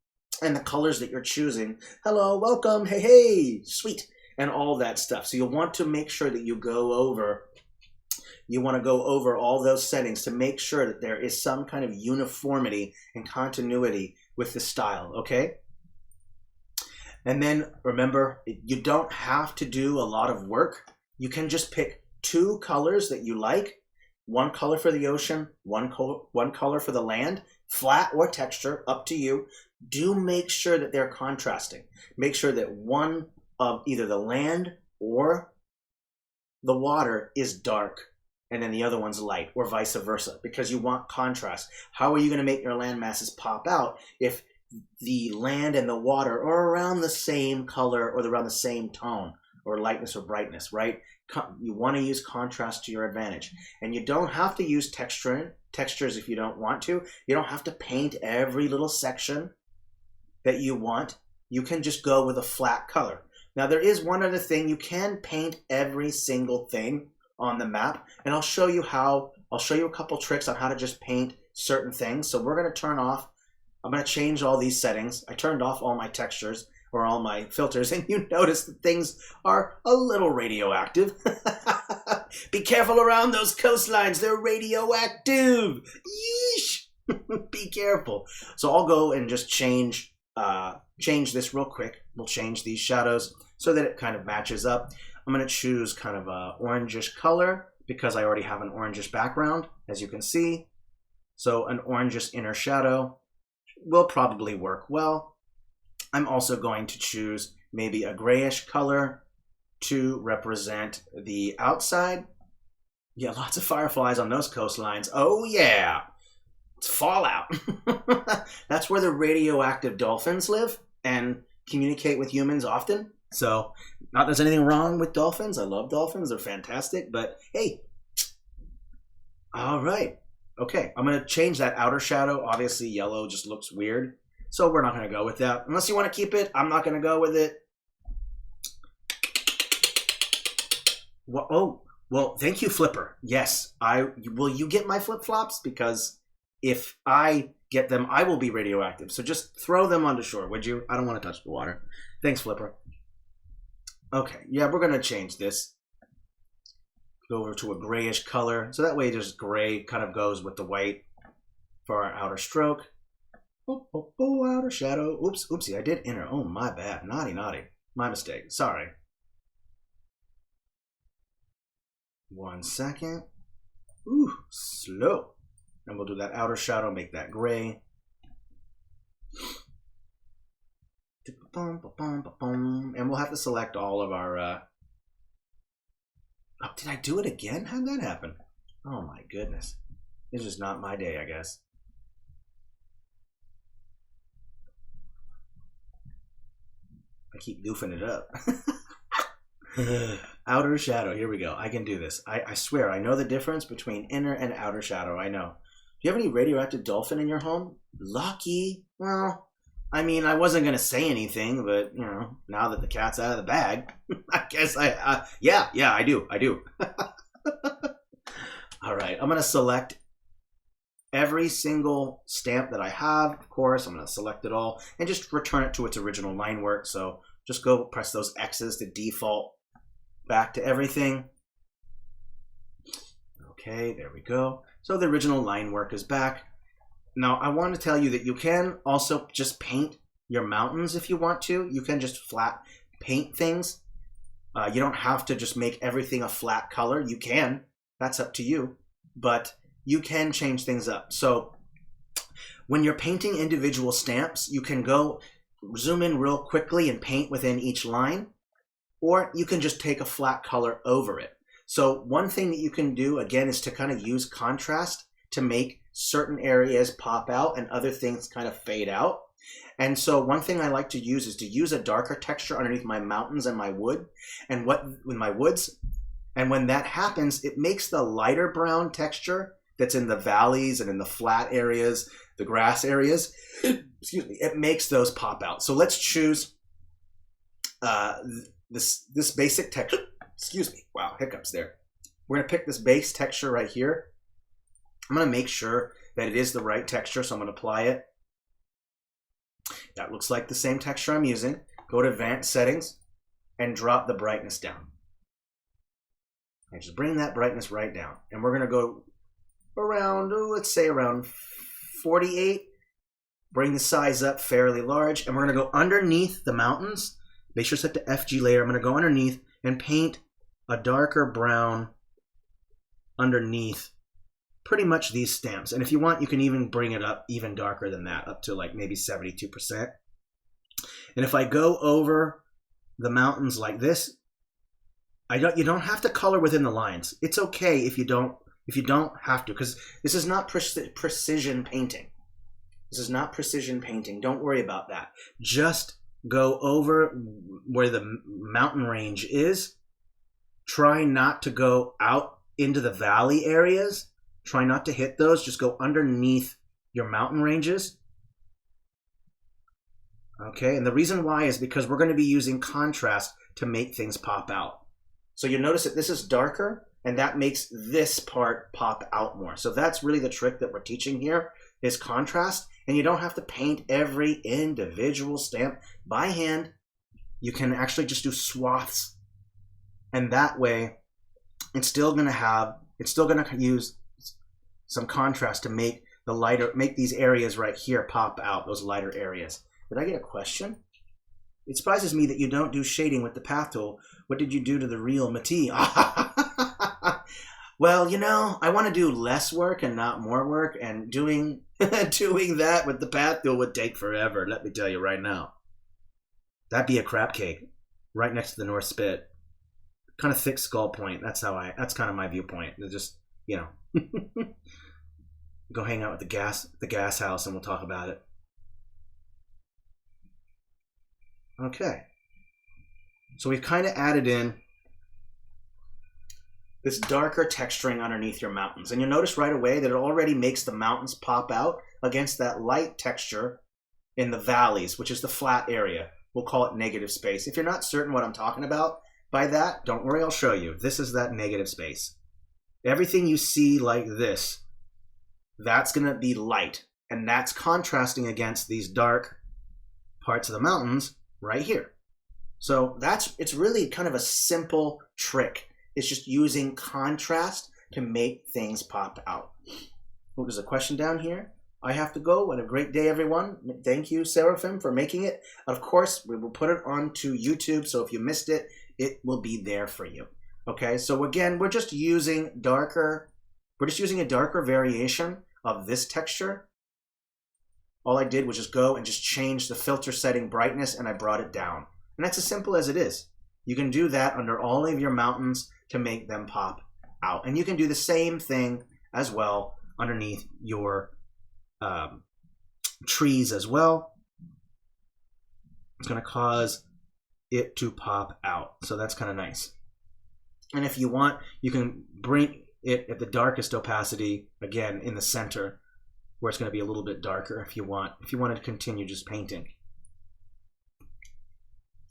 and the colors that you're choosing. Hello, welcome, hey, sweet, and all that stuff. So you'll want to make sure that you want to go over all those settings to make sure that there is some kind of uniformity and continuity with the style, okay? And then remember, you don't have to do a lot of work. You can just pick 2 colors that you like. 1 color for the ocean, one color for the land, flat or texture, up to you. Do make sure that they're contrasting. Make sure that one of either the land or the water is dark, and then the other one's light, or vice versa, because you want contrast. How are you going to make your land masses pop out if the land and the water are around the same color or around the same tone or lightness or brightness, right? You want to use contrast to your advantage. And you don't have to use textures if you don't want to. You don't have to paint every little section that you want. You can just go with a flat color. Now, there is one other thing. You can paint every single thing on the map, and I'll show you a couple tricks on how to just paint certain things. So we're going to I'm going to change all these settings. I turned off all my textures or all my filters, and you notice that things are a little radioactive. Be careful around those coastlines. They're radioactive. Yeesh. Be careful. So I'll go and just change this real quick. We'll change these shadows so that it kind of matches up. I'm going to choose kind of a orangish color because I already have an orangish background, as you can see. So an orangish inner shadow will probably work well. I'm also going to choose maybe a grayish color to represent the outside. Yeah, lots of fireflies on those coastlines. Oh yeah, it's Fallout. That's where the radioactive dolphins live and communicate with humans often. So, not that there's anything wrong with dolphins. I love dolphins. They're fantastic. But hey, all right. Okay, I'm going to change that outer shadow. Obviously, yellow just looks weird. So we're not going to go with that. Unless you want to keep it, I'm not going to go with it. Well, oh, well, thank you, Flipper. Yes, will you get my flip-flops? Because if I get them, I will be radioactive. So just throw them onto shore, would you? I don't want to touch the water. Thanks, Flipper. Okay, yeah, we're going to change this. Go over to a grayish color. So that way just gray kind of goes with the white for our outer stroke. Oh, oh, oh, outer shadow. Oops, oopsie, I did inner. Oh, my bad. Naughty, naughty. My mistake. Sorry. 1 second. Ooh, slow. And we'll do that outer shadow, make that gray. And we'll have to select all of our... Oh, did I do it again? How did that happen? Oh my goodness. It's just not my day, I guess. I keep goofing it up. Outer shadow. Here we go. I can do this. I swear, I know the difference between inner and outer shadow. I know. Do you have any radioactive dolphin in your home? Lucky. Well, I mean, I wasn't going to say anything, but, you know, now that the cat's out of the bag, I guess yeah, I do. All right. I'm going to select every single stamp that I have. Of course, I'm going to select it all and just return it to its original line work. So just go press those X's to default back to everything. Okay, there we go. So the original line work is back. Now, I want to tell you that you can also just paint your mountains if you want to. You can just flat paint things. You don't have to just make everything a flat color. You can. That's up to you. But you can change things up. So when you're painting individual stamps, you can go zoom in real quickly and paint within each line. Or you can just take a flat color over it. So one thing that you can do, again, is to kind of use contrast to make certain areas pop out and other things kind of fade out. And so one thing I like to use is to use a darker texture underneath my mountains and my wood and with my woods. And when that happens, it makes the lighter brown texture that's in the valleys and in the flat areas, the grass areas, excuse me, it makes those pop out. So let's choose this basic texture. Excuse me. Wow, hiccups there. We're going to pick this base texture right here. I'm going to make sure that it is the right texture, so I'm going to apply it. That looks like the same texture I'm using. Go to Advanced Settings and drop the brightness down. And just bring that brightness right down. And we're going to go around, let's say around 48. Bring the size up fairly large. And we're going to go underneath the mountains. Make sure to set the FG layer. I'm going to go underneath and paint a darker brown underneath pretty much these stamps. And if you want, you can even bring it up even darker than that, up to like maybe 72%. And if I go over the mountains like this, you don't have to color within the lines. It's okay if you don't have to, because this is not precision painting. This is not precision painting. Don't worry about that. Just go over where the mountain range is. Try not to go out into the valley areas. Try not to hit those. Just go underneath your mountain ranges. Okay, and the reason why is because we're going to be using contrast to make things pop out. So you notice that this is darker, and that makes this part pop out more. So that's really the trick that we're teaching here, is contrast. And you don't have to paint every individual stamp by hand. You can actually just do swaths. And that way, it's still going to use some contrast to make these areas right here pop out, those lighter areas. Did I get a question? It surprises me that you don't do shading with the path tool. What did you do to the real Matee? Well, you know, I want to do less work and not more work, and doing that with the path tool would take forever, let me tell you right now. That'd be a crap cake right next to the North Spit. Kind of thick skull point. That's kind of my viewpoint. It's just, you know. Go hang out with the gas house and we'll talk about it. Okay. So we've kind of added in this darker texturing underneath your mountains. And you'll notice right away that it already makes the mountains pop out against that light texture in the valleys, which is the flat area. We'll call it negative space. If you're not certain what I'm talking about by that, don't worry, I'll show you. This is that negative space. Everything you see like this, that's going to be light. And that's contrasting against these dark parts of the mountains right here. So it's really kind of a simple trick. It's just using contrast to make things pop out. Oh, there's a question down here. I have to go. What a great day, everyone. Thank you, Seraphim, for making it. Of course, we will put it onto YouTube, so if you missed it, it will be there for you. Okay, so again, we're just using a darker variation of this texture. All I did was just go and just change the filter setting brightness, and I brought it down. And that's as simple as it is. You can do that under all of your mountains to make them pop out. And you can do the same thing as well underneath your trees as well. It's going to cause it to pop out. So that's kind of nice. And if you want, you can bring it at the darkest opacity, again, in the center, where it's going to be a little bit darker if you want to continue just painting.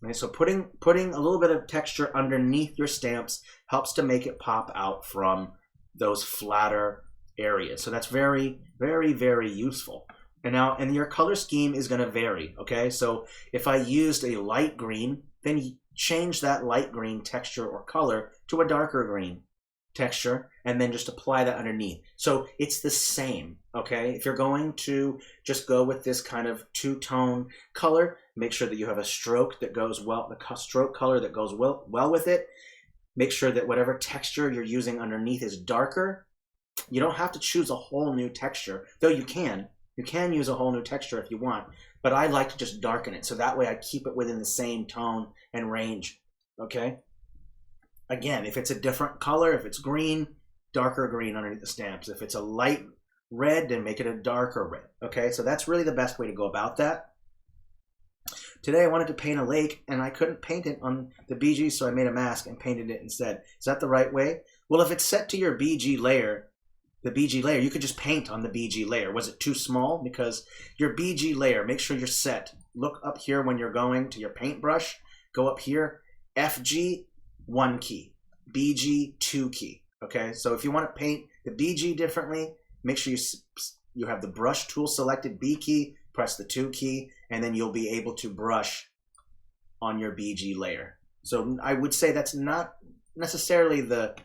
Okay, so putting a little bit of texture underneath your stamps helps to make it pop out from those flatter areas. So that's very, very, very useful. And your color scheme is going to vary, okay? So if I used a light green, then change that light green texture or color to a darker green texture, and then just apply that underneath. So it's the same, okay? If you're going to just go with this kind of two-tone color, make sure that you have a stroke that goes well, the stroke color that goes well with it. Make sure that whatever texture you're using underneath is darker. You don't have to choose a whole new texture, though you can. You can use a whole new texture if you want, but I like to just darken it, so that way I keep it within the same tone and range, okay? Again, if it's a different color, if it's green, darker green underneath the stamps. If it's a light red, then make it a darker red, okay? So that's really the best way to go about that. Today I wanted to paint a lake, and I couldn't paint it on the BG, so I made a mask and painted it instead. Is that the right way? Well, if it's set to your BG layer, the BG layer, you could just paint on the BG layer. Was it too small? Because your BG layer, make sure you're set. Look up here when you're going to your paintbrush. Go up here, FG, 1 key, BG, 2 key. Okay, so if you want to paint the BG differently, make sure you have the brush tool selected, B key, press the 2 key, and then you'll be able to brush on your BG layer. So I would say that's not necessarily the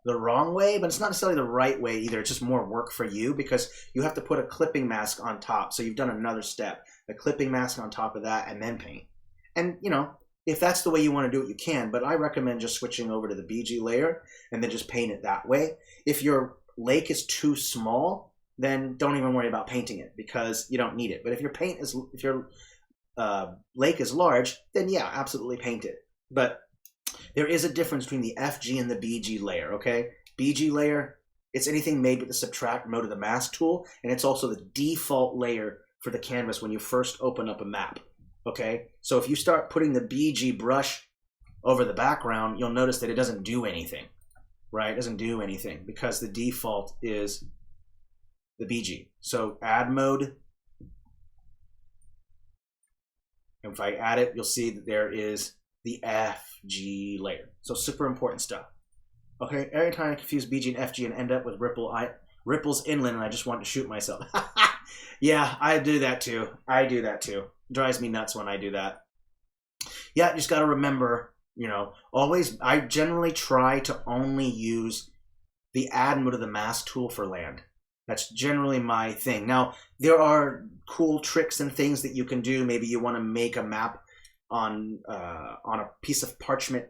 wrong way, but it's not necessarily the right way either. It's just more work for you because you have to put a clipping mask on top. So you've done another step, a clipping mask on top of that, and then paint. And you know, if that's the way you want to do it, you can, but I recommend just switching over to the BG layer and then just paint it that way. If your lake is too small, then don't even worry about painting it because you don't need it. But if your lake is large, then yeah, absolutely paint it. But there is a difference between the FG and the BG layer, okay? BG layer, it's anything made with the subtract mode of the mask tool, and it's also the default layer for the canvas when you first open up a map, okay? So if you start putting the BG brush over the background, you'll notice that it doesn't do anything, right? It doesn't do anything because the default is the BG. So add mode. And if I add it, you'll see that there is the FG layer. So super important stuff. Okay, every time I confuse BG and FG and end up with ripples inland and I just want to shoot myself. Yeah, I do that too. Drives me nuts when I do that. Yeah, you just got to remember, you know, always, I generally try to only use the add mode of the mask tool for land. That's generally my thing. Now, there are cool tricks and things that you can do. Maybe you want to make a map on a piece of parchment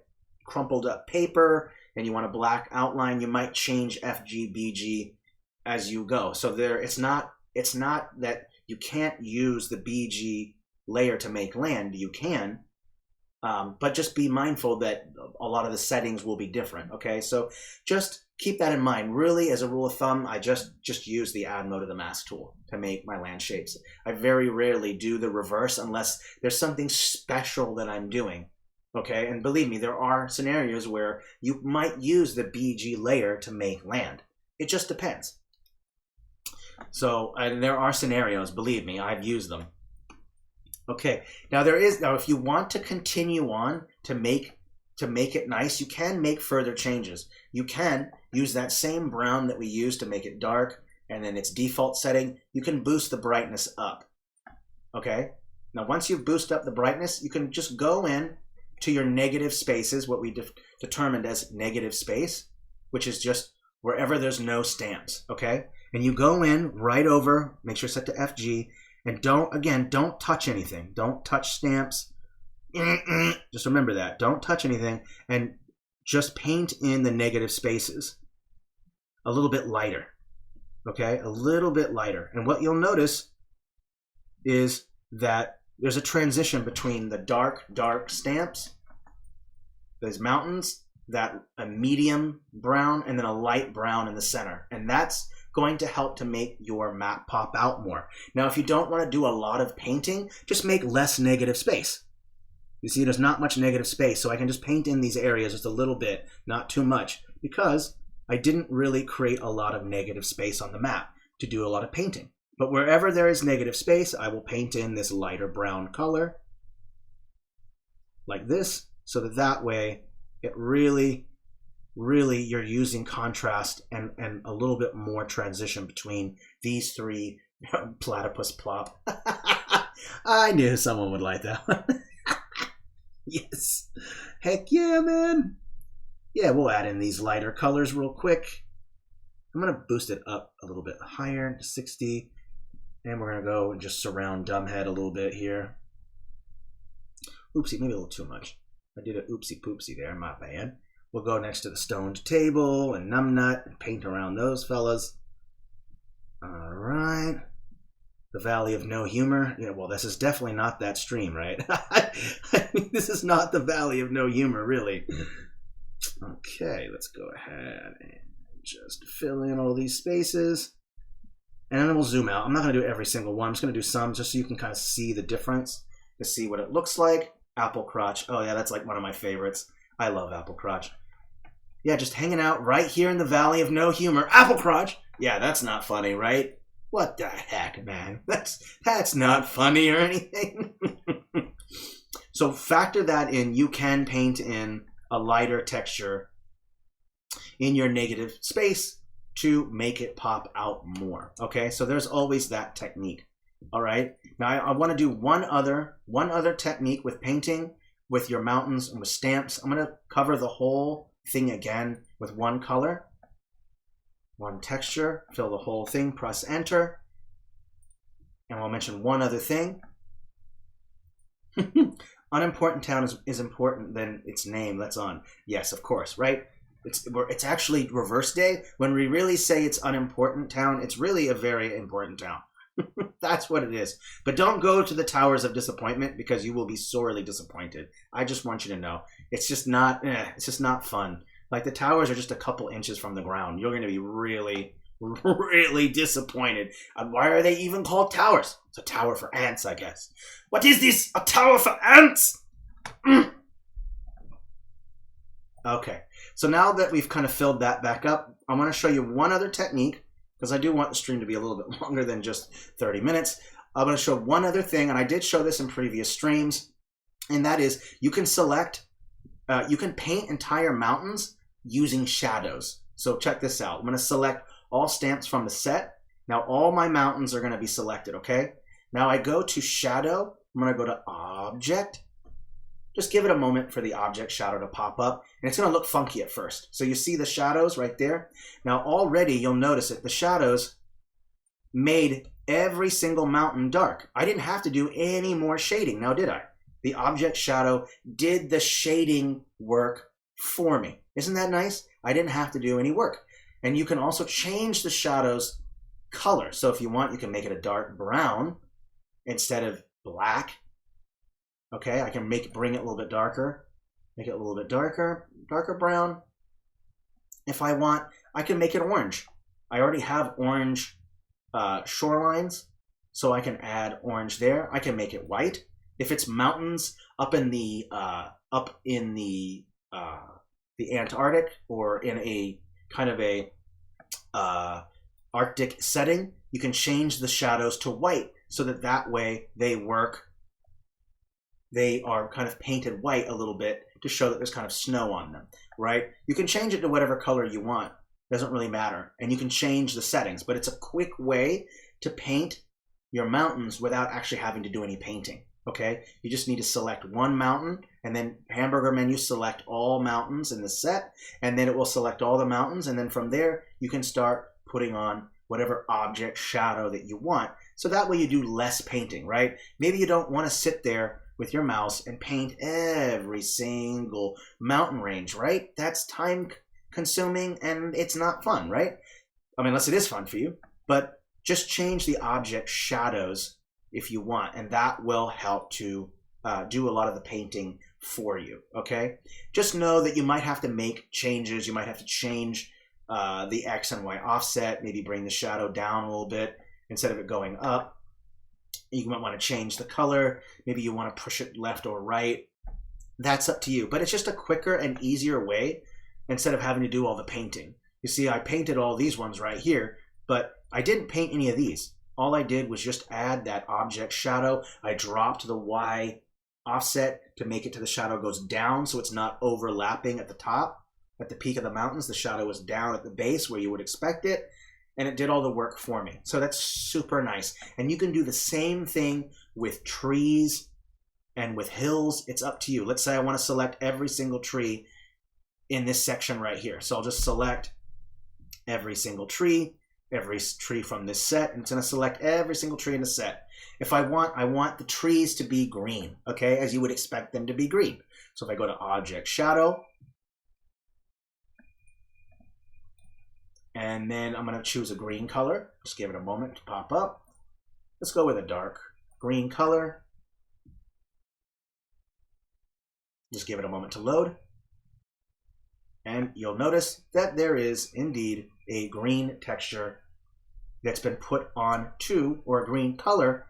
crumpled up paper and you want a black outline. You might change FG, BG as you go. So it's not that you can't use the BG layer to make land. You can, but just be mindful that a lot of the settings will be different. Okay, so just keep that in mind. Really, as a rule of thumb, I just use the add mode of the mask tool to make my land shapes. I very rarely do the reverse unless there's something special that I'm doing. Okay, and believe me, there are scenarios where you might use the BG layer to make land. It just depends. So there are scenarios, believe me, I've used them. Okay, now if you want to continue on to make it nice, you can make further changes. You can use that same brown that we used to make it dark, and then its default setting, you can boost the brightness up. Okay, now once you've boosted up the brightness, you can just go in to your negative spaces, what we determined as negative space, which is just wherever there's no stamps, okay? And you go in right over, make sure set to FG, and don't touch anything. Don't touch stamps. Just remember that. Don't touch anything, and just paint in the negative spaces a little bit lighter, okay? A little bit lighter. And what you'll notice is that there's a transition between the dark stamps, those mountains, a medium brown, and then a light brown in the center. And that's going to help to make your map pop out more. Now, if you don't want to do a lot of painting, just make less negative space. You see, there's not much negative space, so I can just paint in these areas just a little bit, not too much, because I didn't really create a lot of negative space on the map to do a lot of painting. But wherever there is negative space, I will paint in this lighter brown color, like this, so that way it really you're using contrast and a little bit more transition between these three. Platypus plop. I knew someone would like that one. Yes. Heck yeah, man. Yeah, we'll add in these lighter colors real quick. I'm going to boost it up a little bit higher to 60. And we're going to go and just surround Dumbhead a little bit here. Oopsie, maybe a little too much. I did an oopsie poopsie there, my bad. We'll go next to the stoned table and Numbnut and paint around those fellas. All right. The Valley of No Humor. Yeah, well, this is definitely not that stream, right? I mean, this is not the Valley of No Humor, really. Okay, let's go ahead and just fill in all these spaces. And then we'll zoom out. I'm not going to do every single one. I'm just going to do some just so you can kind of see the difference, to see what it looks like. Apple crotch. Oh, yeah, that's like one of my favorites. I love apple crotch. Yeah, just hanging out right here in the Valley of No Humor. Apple crotch. Yeah, that's not funny, right? What the heck, man? That's not funny or anything. So factor that in. You can paint in a lighter texture in your negative space to make it pop out more. Okay, so there's always that technique. All right, now I want to do one other technique with painting with your mountains and with stamps. I'm going to cover the whole thing again with one color, one texture, fill the whole thing, press enter, and I'll mention one other thing. Unimportant town is important than its name lets on. Yes, of course, right? It's actually reverse day. When we really say it's unimportant town, it's really a very important town. That's what it is. But don't go to the Towers of Disappointment, because you will be sorely disappointed. I just want you to know. It's just not it's just not fun. Like, the towers are just a couple inches from the ground. You're going to be really, really disappointed. Why are they even called towers? It's a tower for ants, I guess. What is this? A tower for ants? Okay. So now that we've kind of filled that back up, I want to show you one other technique, because I do want the stream to be a little bit longer than just 30 minutes. I'm going to show one other thing, and I did show this in previous streams, and that is you can select, you can paint entire mountains using shadows. So check this out. I'm going to select all stamps from the set. Now all my mountains are going to be selected, okay? Now I go to Shadow. I'm going to go to Object. Just give it a moment for the object shadow to pop up, and it's going to look funky at first. So you see the shadows right there? Now already you'll notice that the shadows made every single mountain dark. I didn't have to do any more shading, now did I? The object shadow did the shading work for me. Isn't that nice? I didn't have to do any work. And you can also change the shadow's color. So if you want, you can make it a dark brown instead of black. Okay, I can bring it a little bit darker, make it a little bit darker brown. If I want, I can make it orange. I already have orange shorelines, so I can add orange there. I can make it white. If it's mountains up in the up in the Antarctic or in a kind of a Arctic setting, you can change the shadows to white so that way they work. They are kind of painted white a little bit to show that there's kind of snow on them, right? You can change it to whatever color you want. Doesn't really matter. And you can change the settings, but it's a quick way to paint your mountains without actually having to do any painting, okay? You just need to select one mountain, and then hamburger menu, select all mountains in the set, and then it will select all the mountains, and then from there, you can start putting on whatever object shadow that you want. So that way you do less painting, right? Maybe you don't want to sit there with your mouse and paint every single mountain range, right? That's time consuming and it's not fun, right? I mean, unless it is fun for you, but just change the object shadows if you want, and that will help to do a lot of the painting for you, okay? Just know that you might have to make changes. You might have to change the X and Y offset, maybe bring the shadow down a little bit instead of it going up. You might want to change the color. Maybe you want to push it left or right. That's up to you. But it's just a quicker and easier way instead of having to do all the painting. You see, I painted all these ones right here, but I didn't paint any of these. All I did was just add that object shadow. I dropped the Y offset to make it to the shadow goes down so it's not overlapping at the top. At the peak of the mountains, the shadow was down at the base where you would expect it. And it did all the work for me. So that's super nice. And you can do the same thing with trees and with hills. It's up to you. Let's say I want to select every single tree in this section right here. So I'll just select every single tree from this set, and it's going to select every single tree in the set. If I want the trees to be green, okay, as you would expect them to be green. So if I go to Object Shadow, and then I'm going to choose a green color. Just give it a moment to pop up. Let's go with a dark green color. Just give it a moment to load. And you'll notice that there is indeed a green texture that's been put on to, or a green color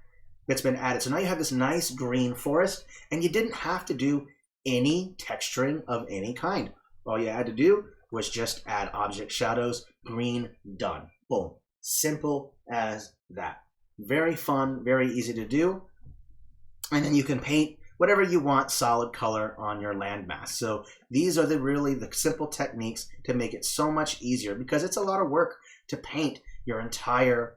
that's been added. So now you have this nice green forest, and you didn't have to do any texturing of any kind. All you had to do was just add object shadows, green, done. Boom. Simple as that. Very fun, very easy to do. And then you can paint whatever you want solid color on your landmass. So these are really the simple techniques to make it so much easier, because it's a lot of work to paint your entire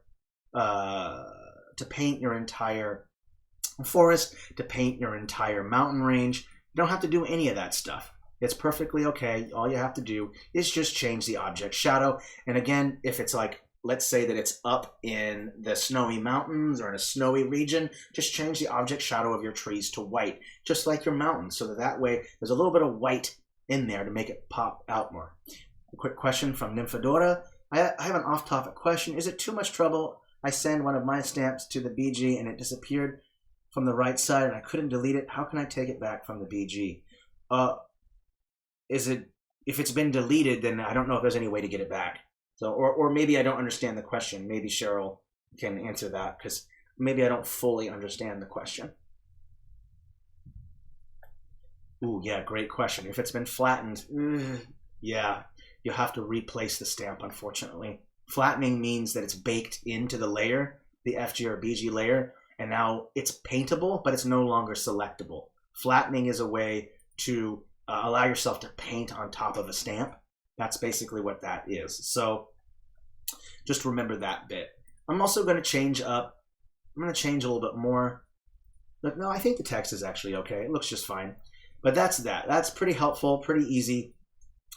forest, to paint your entire mountain range. You don't have to do any of that stuff. It's perfectly okay. All you have to do is just change the object shadow. And again, if it's like, let's say that it's up in the snowy mountains or in a snowy region, just change the object shadow of your trees to white, just like your mountains, so that way there's a little bit of white in there to make it pop out more. A quick question from Nymphadora. I have an off-topic question. Is it too much trouble? I send one of my stamps to the BG and it disappeared from the right side and I couldn't delete it. How can I take it back from the BG? If it's been deleted, then I don't know if there's any way to get it back. So, or maybe I don't understand the question. Maybe Cheryl can answer that, because maybe I don't fully understand the question. Ooh, yeah, great question. If it's been flattened, yeah, you'll have to replace the stamp, unfortunately. Flattening means that it's baked into the layer, the FG or BG layer, and now it's paintable, but it's no longer selectable. Flattening is a way to allow yourself to paint on top of a stamp. That's basically what that is. So just remember that bit. I'm also going to change up. I'm going to change a little bit more. But no, I think the text is actually okay. It looks just fine. But that's that. That's pretty helpful, pretty easy.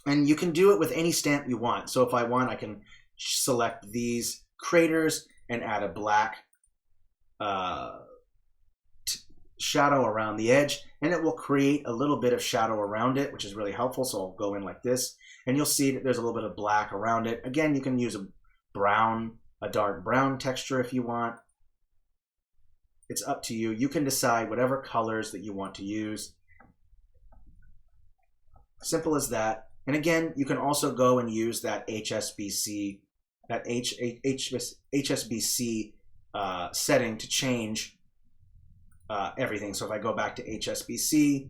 And you can do it with any stamp you want. So if I want, I can select these craters and add a black shadow around the edge, and it will create a little bit of shadow around it, which is really helpful. So I'll go in like this, and you'll see that there's a little bit of black around it. Again, you can use a dark brown texture if you want. It's up to you. You can decide whatever colors that you want to use. Simple as that. And again, you can also go and use that HSBC, HSBC setting to change everything. So if I go back to HSBC,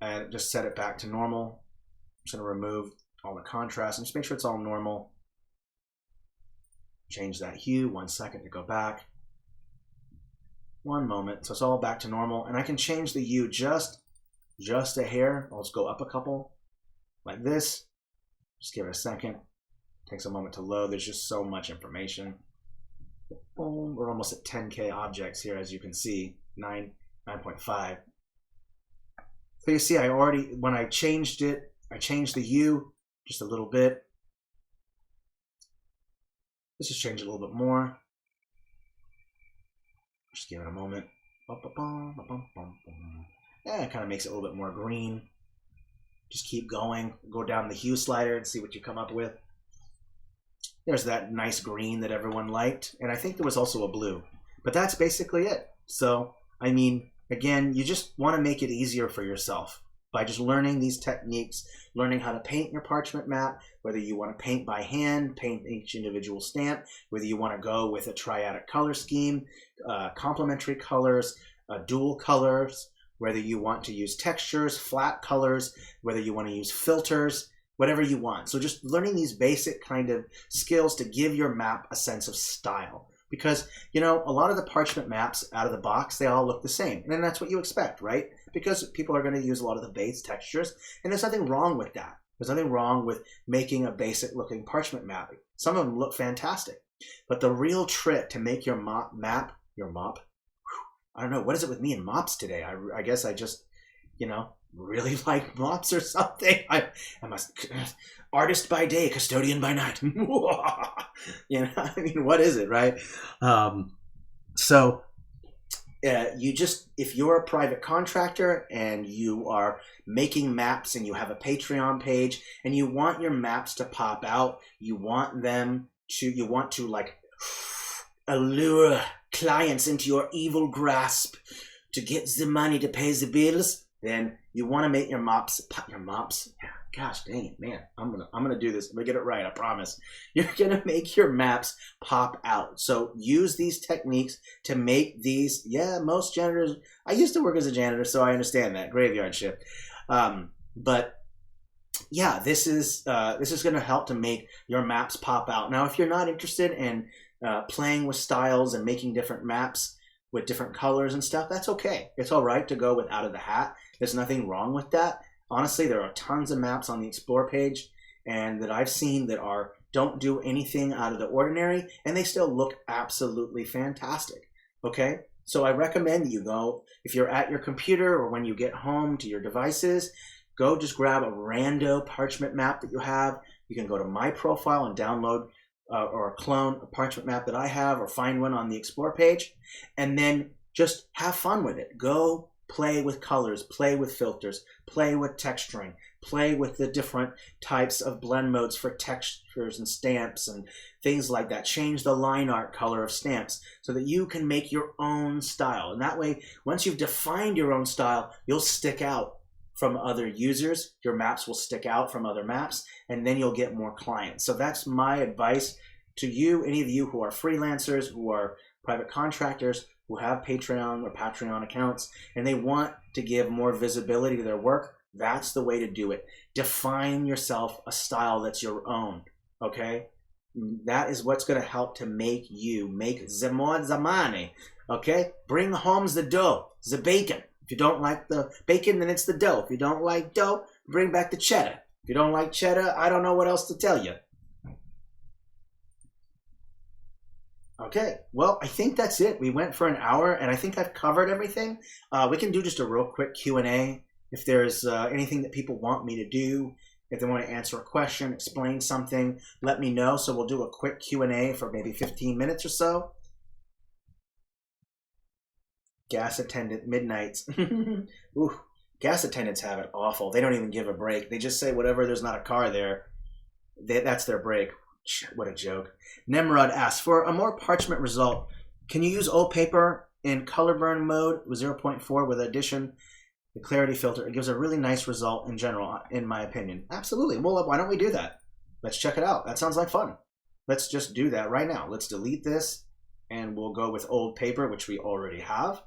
and just set it back to normal. I'm just going to remove all the contrast and just make sure it's all normal. Change that hue. 1 second to go back. 1 moment. So it's all back to normal. And I can change the hue just a hair. I'll just go up a couple like this. Just give it a second. Takes a moment to load. There's just so much information. Boom. We're almost at 10K objects here, as you can see. 9.5. So you see, when I changed it, I changed the hue just a little bit. Let's just change it a little bit more. Just give it a moment. Yeah, it kind of makes it a little bit more green. Just keep going. Go down the hue slider and see what you come up with. There's that nice green that everyone liked. And I think there was also a blue. But that's basically it. So, I mean, again, you just want to make it easier for yourself by just learning these techniques, learning how to paint your parchment map, whether you want to paint by hand, paint each individual stamp, whether you want to go with a triadic color scheme, complementary colors, dual colors, whether you want to use textures, flat colors, whether you want to use filters, whatever you want. So just learning these basic kind of skills to give your map a sense of style. Because, you know, a lot of the parchment maps out of the box, they all look the same. And then that's what you expect, right? Because people are going to use a lot of the base textures. And there's nothing wrong with that. There's nothing wrong with making a basic looking parchment map. Some of them look fantastic. But the real trick to make your map, I don't know, what is it with me and mops today? I guess I just, you know, really like mops or something. I must, artist by day, custodian by night. You know, I mean, what is it, right? You just, if you're a private contractor and you are making maps and you have a Patreon page and you want your maps to pop out, you want to like allure clients into your evil grasp to get the money to pay the bills, then you want to make your maps. Yeah, gosh dang it, man. I'm gonna do this. I'm gonna get it right, I promise. You're gonna make your maps pop out. So use these techniques to make these. Yeah, most janitors. I used to work as a janitor, so I understand that graveyard shift. But yeah, this is gonna help to make your maps pop out. Now, if you're not interested in playing with styles and making different maps with different colors and stuff, that's okay. It's all right to go with out of the hat. There's nothing wrong with that. Honestly, there are tons of maps on the Explore page and that I've seen that don't do anything out of the ordinary, and they still look absolutely fantastic. Okay? So I recommend that you go, if you're at your computer or when you get home to your devices, go just grab a rando parchment map that you have. You can go to my profile and download or clone a parchment map that I have, or find one on the Explore page, and then just have fun with it. Go play with colors, play with filters, play with texturing, play with the different types of blend modes for textures and stamps and things like that. Change the line art color of stamps so that you can make your own style. And that way, once you've defined your own style, you'll stick out from other users. Your maps will stick out from other maps, and then you'll get more clients. So that's my advice to you, any of you who are freelancers, who are private contractors, who have Patreon or Patreon accounts, and they want to give more visibility to their work. That's the way to do it. Define yourself a style that's your own, okay? That is what's going to help to make you make the more the money, okay? Bring home the dough, the bacon. If you don't like the bacon, then it's the dough. If you don't like dough, bring back the cheddar. If you don't like cheddar, I don't know what else to tell you. Okay, well, I think that's it. We went for an hour, and I think I've covered everything. We can do just a real quick Q&A. If there's anything that people want me to do, if they want to answer a question, explain something, let me know. So we'll do a quick Q&A for maybe 15 minutes or so. Gas attendant midnights. Ooh, gas attendants have it awful. They don't even give a break. They just say whatever, there's not a car there. That's their break. What a joke. Nemrod asks, for a more parchment result, can you use old paper in color burn mode with 0.4 with addition the clarity filter? It gives a really nice result in general, in my opinion. Absolutely. Well, why don't we do that? Let's check it out. That sounds like fun. Let's just do that right now. Let's delete this, and we'll go with old paper, which we already have.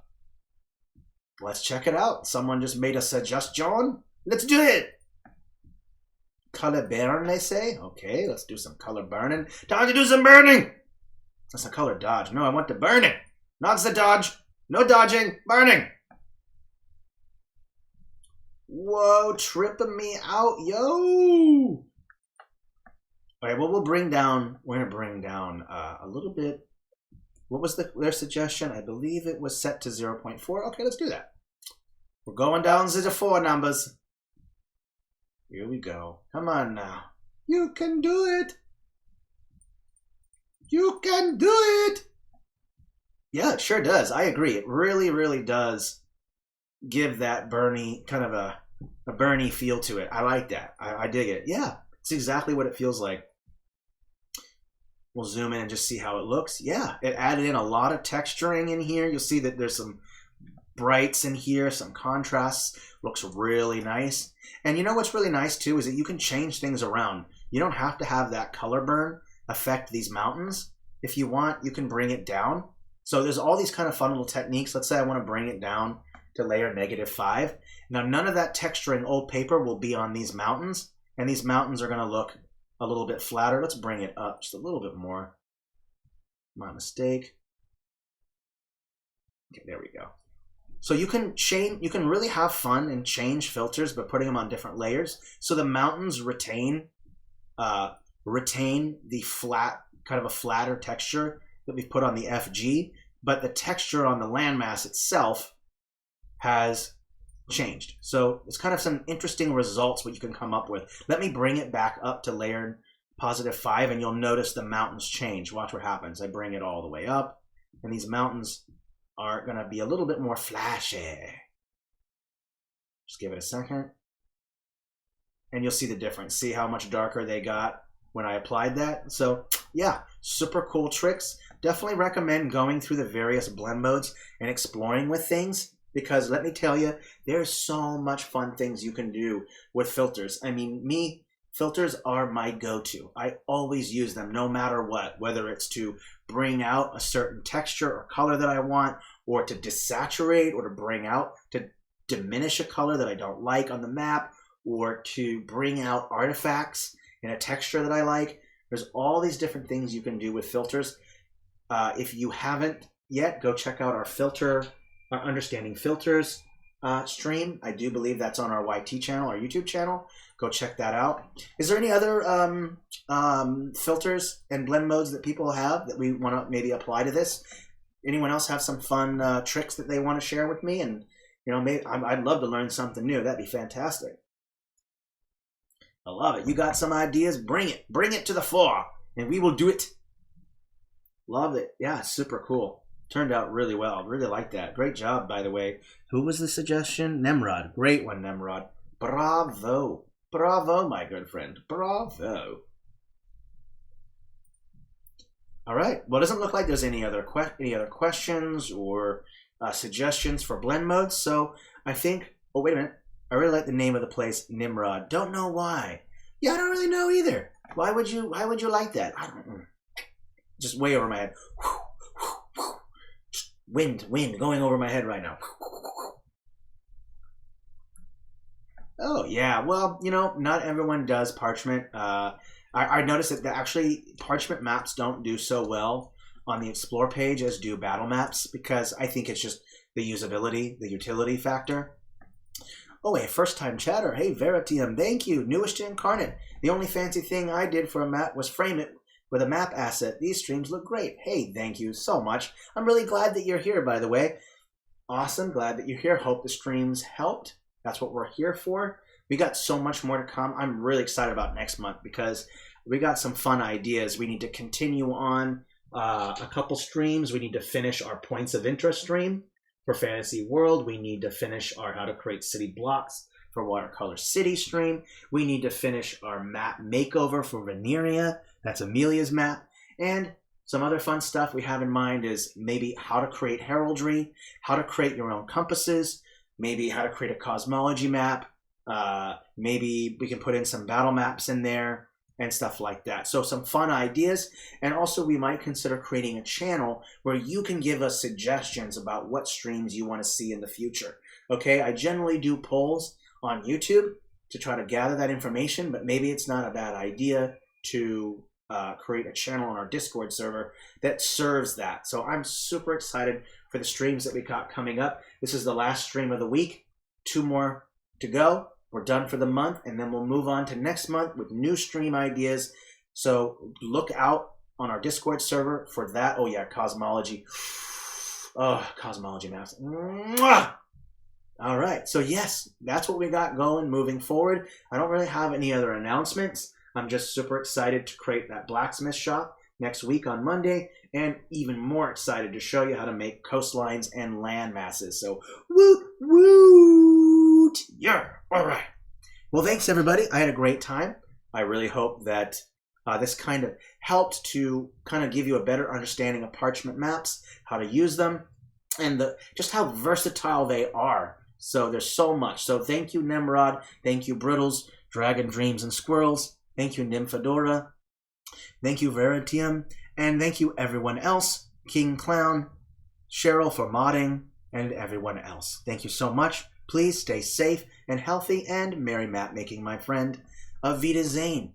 Let's check it out. Someone just made a suggestion. Let's do it. Color burn, they say. Okay, let's do some color burning. Time to do some burning. That's a color dodge. No, I want the burning. Not the dodge. No dodging. Burning. Whoa, tripping me out, yo. All right, well, we're going to bring down a little bit. What was their suggestion? I believe it was set to 0.4. Okay, let's do that. We're going down to the 4 numbers. Here we go. Come on now. You can do it. You can do it. Yeah, it sure does. I agree. It really, really does give that Bernie, kind of a Bernie feel to it. I like that. I dig it. Yeah, it's exactly what it feels like. We'll zoom in and just see how it looks. Yeah, it added in a lot of texturing in here. You'll see that there's some brights in here, some contrasts. Looks really nice. And you know what's really nice too is that you can change things around. You don't have to have that color burn affect these mountains. If you want, you can bring it down. So there's all these kind of fun little techniques. Let's say I want to bring it down to layer -5. Now none of that texturing old paper will be on these mountains, and these mountains are going to look a little bit flatter. Let's bring it up just a little bit more. My mistake. Okay, there we go. So you can really have fun and change filters by putting them on different layers. So the mountains retain the flat, kind of a flatter texture that we've put on the FG, but the texture on the landmass itself has changed. So it's kind of some interesting results what you can come up with. Let me bring it back up to layer +5 and you'll notice the mountains change. Watch what happens. I bring it all the way up and these mountains are going to be a little bit more flashy. Just give it a second. And you'll see the difference. See how much darker they got when I applied that? So yeah, super cool tricks. Definitely recommend going through the various blend modes and exploring with things, because let me tell you, there's so much fun things you can do with filters. I mean, filters are my go-to. I always use them no matter what, whether it's to bring out a certain texture or color that I want, or to desaturate, or to bring out, to diminish a color that I don't like on the map, or to bring out artifacts in a texture that I like. There's all these different things you can do with filters. If you haven't yet, go check out our Understanding Filters stream. I do believe that's on our YT channel, our YouTube channel. Go check that out. Is there any other filters and blend modes that people have that we want to maybe apply to this? Anyone else have some fun tricks that they want to share with me? And you know, maybe I'd love to learn something new. That'd be fantastic. I love it. You got some ideas? Bring it to the fore, and we will do it. Love it. Yeah, super cool. Turned out really well. Really like that. Great job, by the way. Who was the suggestion? Nemrod. Great one, Nemrod. Bravo. Bravo, my good friend. Bravo. All right. Well, it doesn't look like there's any other questions or suggestions for blend modes. So I think, oh, wait a minute. I really like the name of the place, Nimrod. Don't know why. Yeah, I don't really know either. Why would you like that? I don't know. Just way over my head. Wind going over my head right now. Oh, yeah. Well, you know, not everyone does Parchment. I noticed that actually Parchment maps don't do so well on the Explore page as do battle maps, because I think it's just the usability, the utility factor. Oh, a first-time chatter. Hey, Veritium, thank you. Newest to Inkarnate. The only fancy thing I did for a map was frame it with a map asset. These streams look great. Hey, thank you so much. I'm really glad that you're here, by the way. Awesome. Glad that you're here. Hope the streams helped. That's what we're here for. We got so much more to come. I'm really excited about next month because we got some fun ideas. We need to continue on a couple streams. We need to finish our Points of Interest stream for Fantasy World. We need to finish our How to Create City Blocks for Watercolor City stream. We need to finish our map makeover for Veneria. That's Amelia's map. And some other fun stuff we have in mind is maybe how to create heraldry, how to create your own compasses, maybe how to create a cosmology map. Maybe we can put in some battle maps in there and stuff like that. So some fun ideas. And also we might consider creating a channel where you can give us suggestions about what streams you want to see in the future. Okay, I generally do polls on YouTube to try to gather that information, but maybe it's not a bad idea to create a channel on our Discord server that serves that. So I'm super excited for the streams that we got coming up. This is the last stream of the week. 2 more to go. We're done for the month, and then we'll move on to next month with new stream ideas. So look out on our Discord server for that. Oh yeah, cosmology. Oh, cosmology maps. Mwah! All right, so yes, that's what we got going moving forward. I don't really have any other announcements. I'm just super excited to create that blacksmith shop next week on Monday, and even more excited to show you how to make coastlines and land masses. So, woot, woot, yeah, all right. Well, thanks, everybody. I had a great time. I really hope that this kind of helped to kind of give you a better understanding of parchment maps, how to use them, and just how versatile they are. So there's so much. So thank you, Nimrod. Thank you, Brittles, Dragon Dreams and Squirrels. Thank you, Nymphadora. Thank you, Veritium. And thank you, everyone else. King Clown, Cheryl for modding, and everyone else. Thank you so much. Please stay safe and healthy, and merry map making, my friend. Avita Zane.